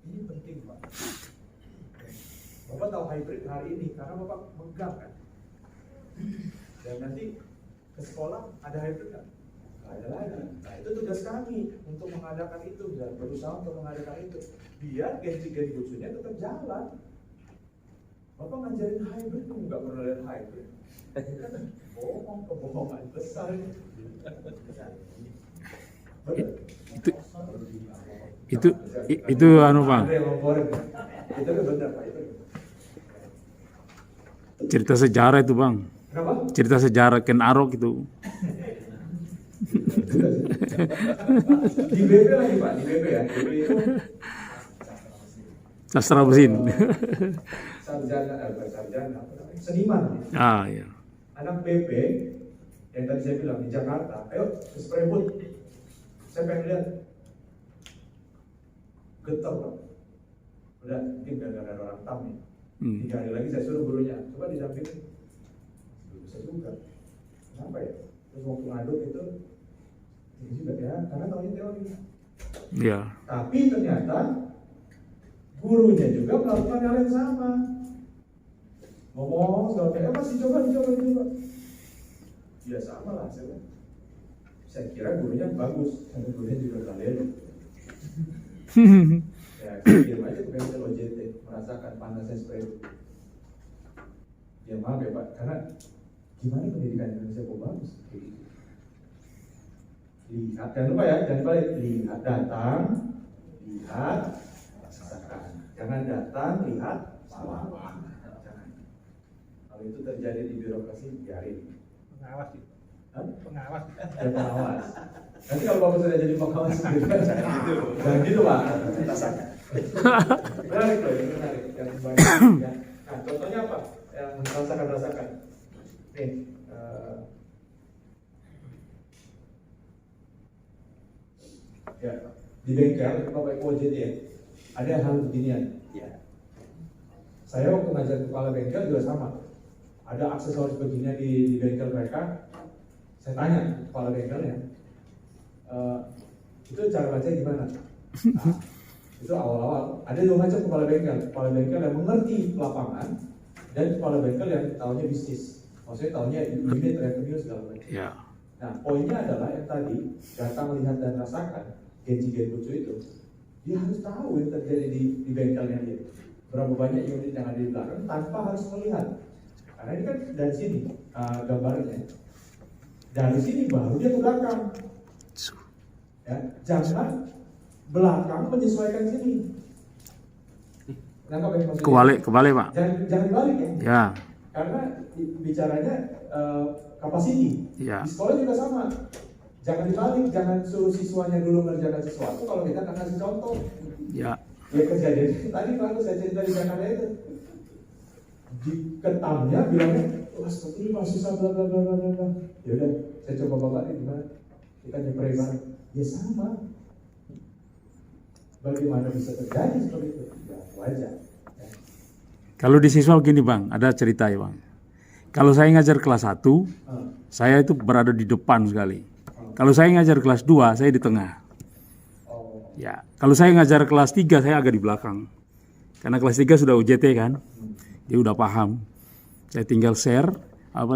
Speaker 5: ini penting Pak. Bapak tahu hybrid hari ini karena Bapak megang kan. Dan nanti ke sekolah ada hybrid kan? Nggak ada lagi. Nah itu tugas kami untuk mengadakan itu dan berusaha untuk mengadakan itu. Biar Genchi Genbutsunya tetap jalan. Bapak ngajarin hybrid, kok nggak pernah lihat hybrid? Bohong, kebohongan besar.
Speaker 3: Itu anu Bang.
Speaker 5: Itu benar Pak itu.
Speaker 3: Cerita sejarah itu Bang.
Speaker 5: Kenapa?
Speaker 3: Cerita sejarah Ken Arok itu.
Speaker 5: Di BP lagi Pak, di BP ya. BP itu
Speaker 3: Sastra mesin.
Speaker 5: sarjana, apa namanya? Seniman.
Speaker 3: Ah ya.
Speaker 5: Anak BP yang tadi saya bilang di Jakarta, ayo ke Spraywood. Saya pengen lihat. Getar Pak. Udah, mungkin gara-gara orang tam nih. 3 hari lagi saya suruh gurunya, coba didampingin. Belum bisa juga. Kenapa ya? Terus waktu ngaduk itu, ini juga ya, karena tahunya teori.
Speaker 3: Ya.
Speaker 5: Tapi ternyata gurunya juga melakukan hal yang sama. Ngomong, segala masih dicoba. Ya sama lah, saya kira gurunya bagus, karena gurunya juga galero. Ya, kirim aja ke bengkel OJT, merasakan panasnya spray. Ya maaf ya Pak, karena gimana pendidikan Indonesia kok bagus? Lihat, jangan lupa ya, jangan balik. Lihat datang, lihat rasakan. Jangan datang, lihat salah. Jangan. Kalau itu terjadi di birokrasi, biarin.
Speaker 6: Pengawas itu.
Speaker 5: Hah?
Speaker 6: Pengawas.
Speaker 5: Ya pengawas. Nanti kalau Bapak sudah jadi pengawas, jangan gitu Pak. Menarik loh, ini menarik. Yang banyak, ya. Nah, contohnya apa? Yang rasakan. Nih, ya, di bengkel, Bapak OJT ya, ada hal beginian. Ya. Saya waktu ngajar kepala bengkel juga sama. Ada aksesoris beginian di bengkel mereka. Saya tanya kepala bengkelnya, itu cara baca gimana? Nah, itu awal-awal. Ada 2 macam kepala bengkel yang mengerti lapangan dan kepala bengkel yang tahunya bisnis. Maksudnya tahunya unit revenue segala macam.
Speaker 3: Ya.
Speaker 5: Nah, poinnya adalah yang tadi datang lihat dan rasakan genji genbutsu itu, dia harus tahu yang terjadi di bengkelnya dia. Berapa banyak unit yang ada di belakang tanpa harus melihat. Karena ini kan dari sini gambarnya. Dari sini baru dia ke belakang. Ya, jangan belakang menyesuaikan sini. Nangkap ya maksudnya?
Speaker 3: Kebalik Pak.
Speaker 5: Jangan balik ya.
Speaker 3: Ya.
Speaker 5: Karena bicaranya capacity.
Speaker 3: Ya.
Speaker 5: Di sekolah juga sama. Jangan dibalik, jangan suruh siswanya dulu mengerjakan sesuatu kalau kita nggak kasih contoh.
Speaker 3: Ya.
Speaker 5: Ya kejadian tadi kalau saya cerita di Jakarta itu di ketamnya bilangnya, wah seperti ini Pak susah bla bla bla bla bla. Ya udah, saya coba bapak ini gimana? Kita nyepray bareng. Ya sama. Bagaimana bisa terjadi seperti itu? Ya wajar. Ya.
Speaker 3: Kalau di siswa begini Bang, ada cerita ya Bang. Kalau saya ngajar kelas 1, saya itu berada di depan sekali. Kalau saya ngajar kelas 2, saya di tengah. Ya, kalau saya ngajar kelas 3, saya agak di belakang. Karena kelas 3 sudah UJT kan. Dia udah paham. Saya tinggal share,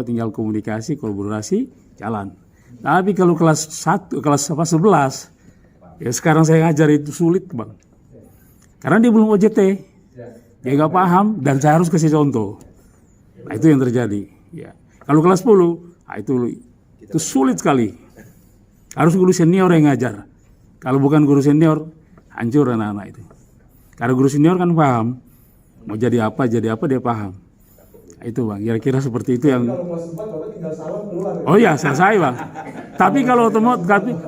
Speaker 3: tinggal komunikasi, kolaborasi, jalan. Tapi kalau kelas 11, ya sekarang saya ngajar itu sulit Bang. Karena dia belum OJT. Dia nggak paham dan saya harus kasih contoh. Nah itu yang terjadi. Ya. Kalau kelas 10, nah itu sulit sekali. Harus guru senior yang ngajar. Kalau bukan guru senior, hancur anak-anak itu. Karena guru senior kan paham. Mau jadi apa dia paham. Nah, itu Bang, kira-kira seperti itu yang...
Speaker 5: Kalau kelas 4, Bapak tinggal salam keluar.
Speaker 3: Oh iya, selesai Bang. Tapi kalau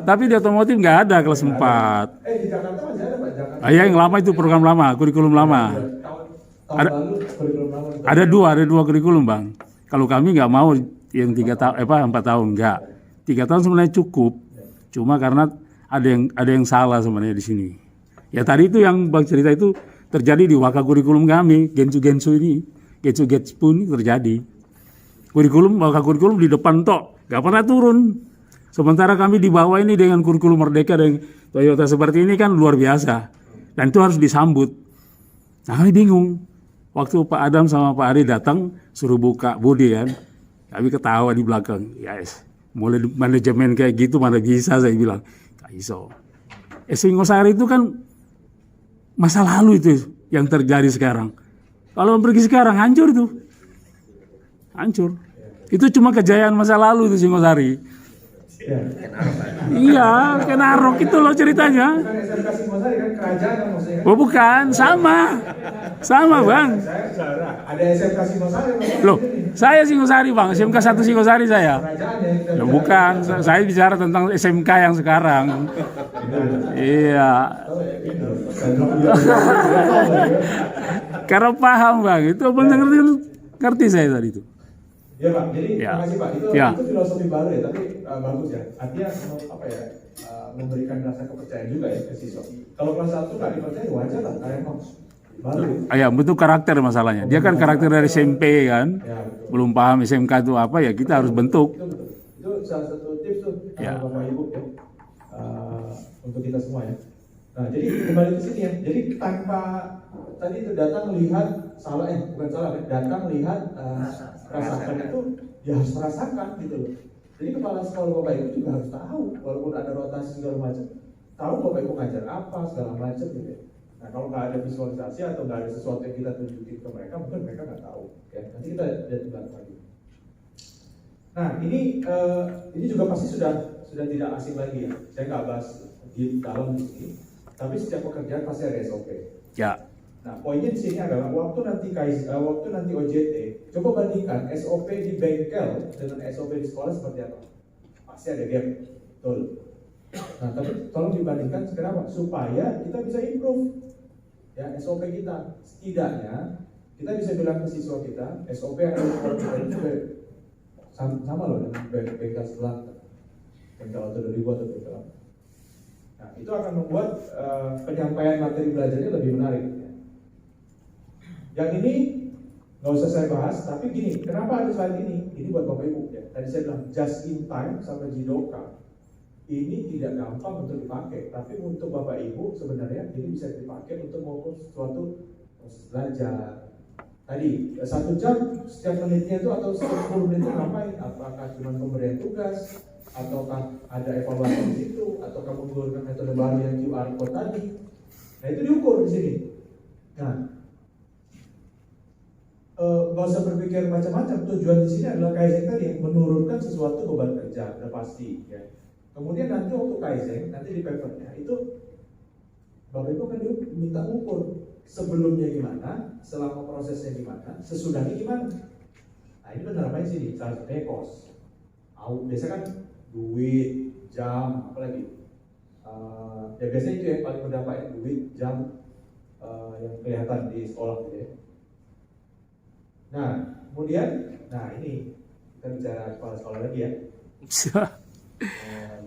Speaker 3: tapi di otomotif nggak ada kelas 4.
Speaker 5: Di Jakarta masih ada Pak? Jakarta.
Speaker 3: Ya yang lama itu program lama, kurikulum lama.
Speaker 5: Tahun lalu kurikulum lama.
Speaker 3: Ada dua kurikulum Bang. Kalau kami nggak mau yang 4 tahun, nggak. 3 tahun sebenarnya cukup. Cuma karena ada yang salah sebenarnya di sini. Ya tadi itu yang Bang cerita itu terjadi di waka kurikulum kami, Gensu ini pun terjadi. Waka kurikulum di depan tok, nggak pernah turun. Sementara kami di bawah ini dengan kurikulum Merdeka dan Toyota seperti ini kan luar biasa. Dan itu harus disambut. Nah kami bingung. Waktu Pak Adam sama Pak Ari datang, suruh buka bodi kan. Kami ketawa di belakang. Yes, mulai manajemen kayak gitu mana bisa saya bilang. Gak iso. Singosari itu kan masa lalu itu yang terjadi sekarang. Kalau pergi sekarang hancur itu. Hancur. Itu cuma kejayaan masa lalu itu Singosari.
Speaker 5: Ya.
Speaker 3: Iya, Ken Arok itu loh ceritanya.
Speaker 5: Bukan SMK Singosari kan kerajaan kan maksudnya kan?
Speaker 3: Oh bukan, sama bang.
Speaker 5: Saya saudara, ada SMK Singosari.
Speaker 3: Loh, saya Singosari bang, SMK 1 Singosari saya.
Speaker 5: Kerajaan ya. kita
Speaker 3: Loh,
Speaker 5: bicara.
Speaker 3: bukan, saya bicara tentang SMK yang sekarang. Iya, karena paham bang, itu benar ngerti saya tadi itu.
Speaker 5: Ya Pak, jadi
Speaker 3: Ya.
Speaker 5: terima kasih Pak.
Speaker 3: Ya.
Speaker 5: Itu filosofi baru ya, tapi bagus ya. Artinya apa ya? Memberikan rasa kepercayaan juga ya ke siswa. Kalau kelas 1 nggak dipercaya wajar lah, karena emang baru.
Speaker 3: Ya, bentuk karakter masalahnya. Dia kan karakter dari SMP kan,
Speaker 5: Ya,
Speaker 3: belum paham SMK itu apa ya kita harus bentuk.
Speaker 5: Itu betul. Itu salah satu tips tuh
Speaker 3: Ya.
Speaker 5: Bapak Ibu ya. Untuk kita semua ya. Nah, jadi kembali ke sini ya. Jadi tanpa tadi itu datang melihat bukan salah, datang melihat rasakan itu ya harus merasakan gitu loh. Jadi kepala sekolah Bapak Ibu juga harus tahu, walaupun ada rotasi segala macam, tahu Bapak Ibu ngajar apa segala macam gitu ya. Nah, kalau nggak ada visualisasi atau nggak ada sesuatu yang kita tunjukin ke mereka, mungkin mereka nggak tahu. Ya, nanti kita lihat di belakang lagi. Nah, ini juga pasti sudah tidak asing lagi ya. Saya nggak bahas di dalam di sini, tapi setiap pekerjaan pasti ada SOP.
Speaker 3: Ya,
Speaker 5: Nah, poinnya di sini adalah waktu nanti OJT, coba bandingkan SOP di bengkel dengan SOP di sekolah seperti apa. Pasti ada gap, betul. Nah, tapi tolong dibandingkan kenapa? Supaya kita bisa improve ya SOP kita. Setidaknya kita bisa bilang ke siswa kita, SOP yang ada di sekolah kita ini juga sama loh dengan bengkel sebelah, bengkel auto 2000 atau bengkel apa. Nah, itu akan membuat penyampaian materi belajarnya lebih menarik. Yang ini nggak usah saya bahas, tapi gini, kenapa ada slide ini? Ini buat Bapak Ibu ya. Tadi saya bilang just in time sama Jidoka ini tidak gampang untuk dipakai, tapi untuk Bapak Ibu sebenarnya ini bisa dipakai untuk mengukur suatu proses belajar. Tadi 1 jam setiap menitnya itu atau 10 menitnya ngapain? Apakah cuma pemberian tugas, ataukah ada evaluasi di situ, ataukah menggunakan metode baru yang QR code tadi? Nah, itu diukur di sini. Nah, nggak usah berpikir macam-macam. Tujuan di sini adalah Kaizen tadi menurunkan sesuatu beban kerja, udah pasti. Ya. Kemudian nanti waktu Kaizen, nanti di papernya itu Bapak Ibu akan diminta ukur sebelumnya gimana, selama prosesnya gimana, sesudahnya gimana. Nah, ini benar apa sih? Salah satunya cost. Biasa kan duit, jam, apalagi. Ya biasanya itu yang paling berdampak ya, duit, jam yang kelihatan di sekolah gitu ya. Nah, kemudian, ini kita bicara kepala sekolah lagi ya.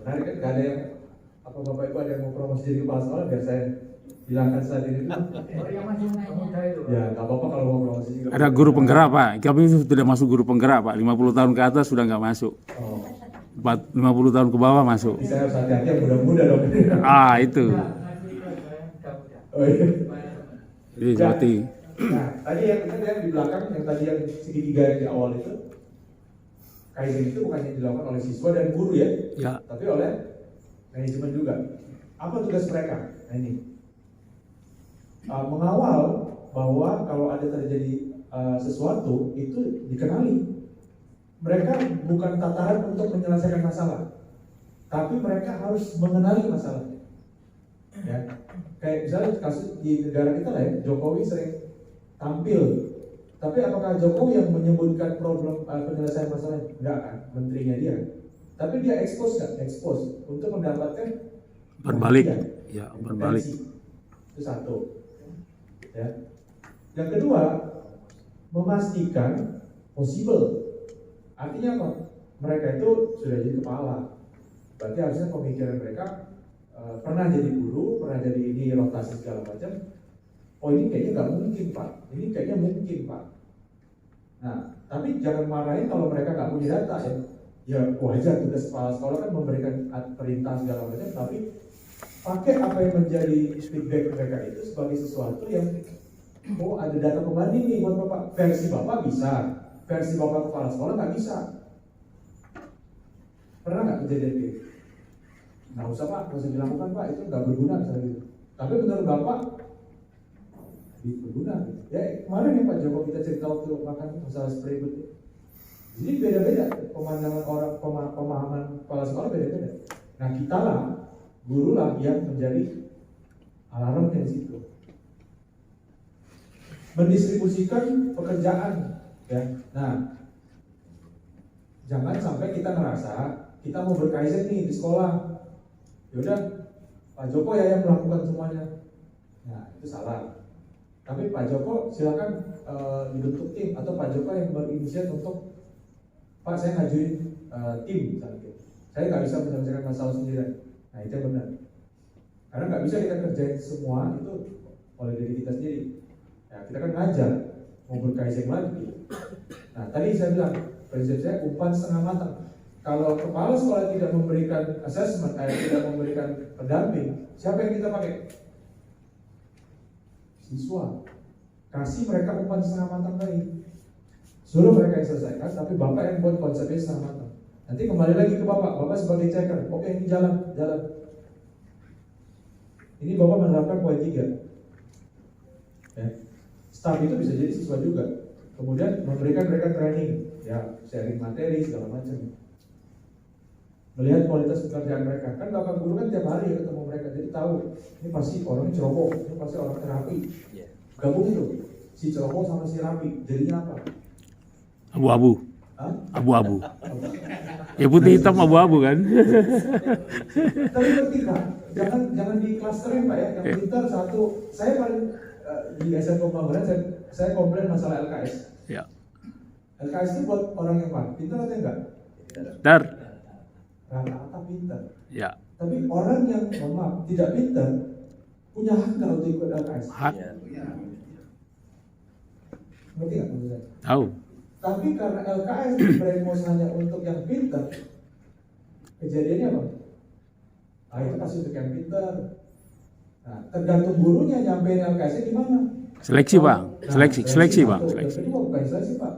Speaker 5: Menarik kan? Gak ada yang Bapak Ibu ada yang mau promosi jadi kepala sekolah biar saya hilangkan saat ini dulu. Ya, nggak apa-apa kalau mau promosi juga.
Speaker 3: ada guru penggerak Pak. Kami itu tidak masuk guru penggerak Pak. 50 tahun ke atas sudah nggak masuk. 50 tahun ke bawah masuk.
Speaker 5: Saya harus hati-hati yang muda-muda dong.
Speaker 3: Itu.
Speaker 5: Oh iya.
Speaker 3: Jadi seperti
Speaker 5: Nah, tadi yang di belakang, yang tadi yang segitiga yang di awal itu, Kaizen itu bukan yang dilakukan oleh siswa dan guru ya, tapi oleh manajemen juga. Apa tugas mereka? Nah ini, mengawal bahwa kalau ada terjadi sesuatu itu dikenali. Mereka bukan tataran untuk menyelesaikan masalah, tapi mereka harus mengenali masalahnya. Ya, kayak misalnya kasus di negara kita lah ya, Jokowi sering tampil, tapi apakah Jokowi yang menyebutkan problem penyelesaian masalahnya? Enggak kan, menterinya dia. Tapi dia expose untuk mendapatkan
Speaker 3: berbalik.
Speaker 5: perhatian,
Speaker 3: Ya, berbalik.
Speaker 5: itu satu. Ya. Yang kedua, memastikan possible. Artinya apa? Mereka itu sudah jadi kepala. Berarti harusnya pemikiran mereka pernah jadi guru, pernah jadi ini rotasi segala macam. Oh ini kayaknya nggak mungkin Pak, ini kayaknya mungkin Pak. Nah, tapi jangan marahin kalau mereka nggak punya data ya. Ya wajar tugas kepala sekolah kan memberikan perintah segala macam, tapi pakai apa yang menjadi feedback mereka itu sebagai sesuatu yang ada data pembanding nih buat Bapak. Versi Bapak bisa, versi Bapak kepala sekolah nggak bisa. Pernah nggak kejadian gitu? Nggak usah Pak, nggak usah dilakukan Pak, itu nggak berguna misalnya gitu. Tapi menurut Bapak berguna. Ya kemarin ya Pak Joko kita cerita waktu makan masalah spray itu Jadi beda-beda pemandangan orang, pemahaman kepala sekolah beda-beda. Nah kita lah, guru lah yang menjadi alarm di situ. Mendistribusikan pekerjaan, ya. Nah, jangan sampai kita ngerasa kita mau berkaizen nih di sekolah. Yaudah, Pak Joko ya yang melakukan semuanya. Nah, itu salah. Tapi Pak Joko silakan dibentuk tim, atau Pak Joko yang berinisiatif untuk Pak saya ngajuin tim misalnya. Saya nggak bisa menyelesaikan masalah sendirian. Nah itu yang benar. Karena nggak bisa kita kerjain semua itu oleh diri kita sendiri. Ya, kita kan ngajar mau berkaizen lagi. Nah tadi saya bilang prinsip saya umpan setengah matang. Kalau kepala sekolah tidak memberikan assessment, tidak memberikan pendamping, siapa yang kita pakai? Siswa. Kasih mereka umpan setengah matang tadi. Suruh mereka yang selesaikan, tapi Bapak yang buat konsepnya setengah matang. Nanti kembali lagi ke Bapak sebagai checker. Oke, ini jalan. Ini Bapak menerapkan poin 3. Ya. Staff itu bisa jadi siswa juga. Kemudian memberikan mereka training, ya sharing materi segala macam. Melihat kualitas pekerjaan mereka. Kan Bapak guru kan tiap hari ketemu mereka, jadi tahu ini pasti orangnya ceroboh, ini pasti orang rapi. Gabung itu si ceroboh sama si rapi, jadinya apa?
Speaker 3: Abu-abu.
Speaker 5: Hah?
Speaker 3: Abu-abu. Ya putih hitam abu-abu kan.
Speaker 5: Tapi ngerti Pak, jangan di clusterin Pak ya. Yang pintar satu, saya paling di SMK Pembangunan saya komplain masalah LKS.
Speaker 3: Ya.
Speaker 5: LKS itu buat orang yang pintar atau enggak?
Speaker 3: Dar.
Speaker 5: Rata-rata pintar.
Speaker 3: Ya.
Speaker 5: Tapi orang yang tidak pintar punya hak nggak untuk ikut LKS?
Speaker 3: Hak.
Speaker 5: Ngerti nggak maksud saya?
Speaker 3: Tahu.
Speaker 5: Tapi karena LKS dibremos hanya untuk yang pintar, kejadiannya apa? Ah itu pasti untuk yang pintar. Nah, tergantung gurunya nyampein LKS-nya gimana?
Speaker 3: Seleksi Pak. Seleksi Pak.
Speaker 5: Yang kedua bukan seleksi Pak.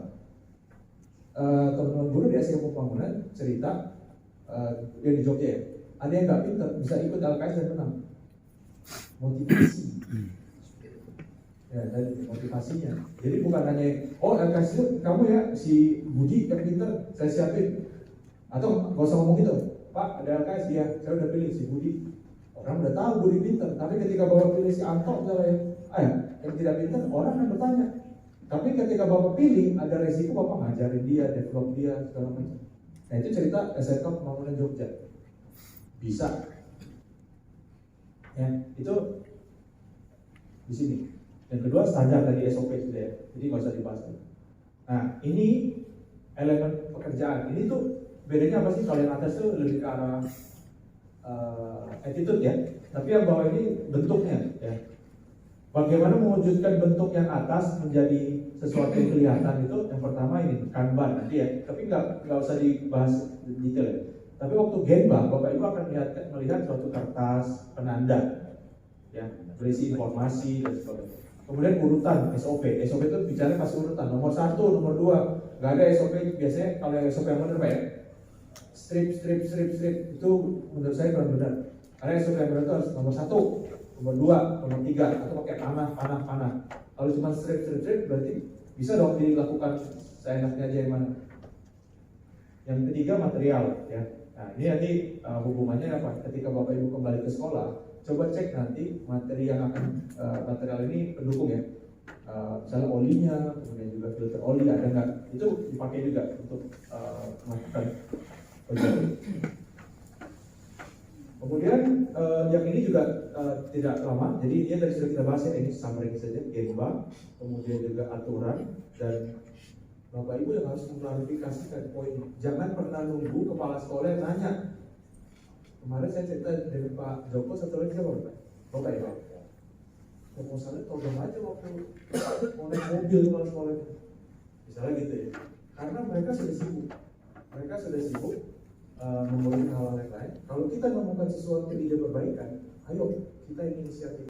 Speaker 5: Teman-teman guru di SMK Pembangunan cerita yang di Jogja ya, ada yang nggak pintar bisa ikut LKS dan menang. Motivasi. Ya, dari motivasinya. Jadi bukan hanya, oh LKS itu kamu ya si Budi yang pintar, saya siapin. Atau nggak usah ngomong gitu, Pak ada LKS dia, saya udah pilih si Budi. Orang udah tahu Budi pintar, tapi ketika Bapak pilih si Anto misalnya, yang tidak pintar, orang akan bertanya. Tapi ketika Bapak pilih, ada resiko Bapak ngajarin dia, develop dia, segala macam. Nah itu cerita SMK Pembangunan Jogja. Bisa. Ya, itu di sini. Yang kedua standar tadi SOP sudah ya, jadi nggak usah dibahas. Nah ini elemen pekerjaan. Ini tuh bedanya apa sih? Kalau yang atas tuh lebih ke arah attitude ya, tapi yang bawah ini bentuknya ya. Bagaimana mewujudkan bentuk yang atas menjadi sesuatu yang kelihatan itu? Yang pertama ini Kanban nanti ya, tapi nggak usah dibahas detail ya. Tapi waktu Genba, Bapak Ibu akan melihat suatu kertas penanda ya, berisi informasi dan sebagainya. Kemudian urutan SOP itu bicara pasti urutan nomor 1, nomor 2. Nggak ada SOP biasanya kalau yang SOP yang benar Pak ya. Strip itu menurut saya kurang benar. Karena SOP yang benar itu harus nomor 1, nomor 2, nomor 3 atau pakai panah. Kalau cuma strip berarti bisa dong dilakukan seenaknya aja yang mana. Yang ketiga material ya. Nah ini nanti hubungannya apa? Ketika Bapak Ibu kembali ke sekolah, coba cek nanti materi yang akan material ini pendukung ya. Misalnya olinya, kemudian juga filter oli ada nggak? Itu dipakai juga untuk melakukan penjualan. Kemudian yang ini juga tidak lama, jadi ini tadi sudah kita bahas ya, ini summary saja, Genba, kemudian juga aturan, dan Bapak Ibu yang harus mengklarifikasikan poin. Jangan pernah nunggu kepala sekolah yang nanya. Kemarin saya cerita dari Pak Joko, satu lagi siapa Pak? Bapak ya Pak? Proposalnya tolong aja waktu mau naik mobil kepala sekolah itu. Misalnya gitu ya. Karena mereka sudah sibuk mengurus hal-hal yang lain. Kalau kita menemukan sesuatu ide perbaikan, ayo kita inisiatif.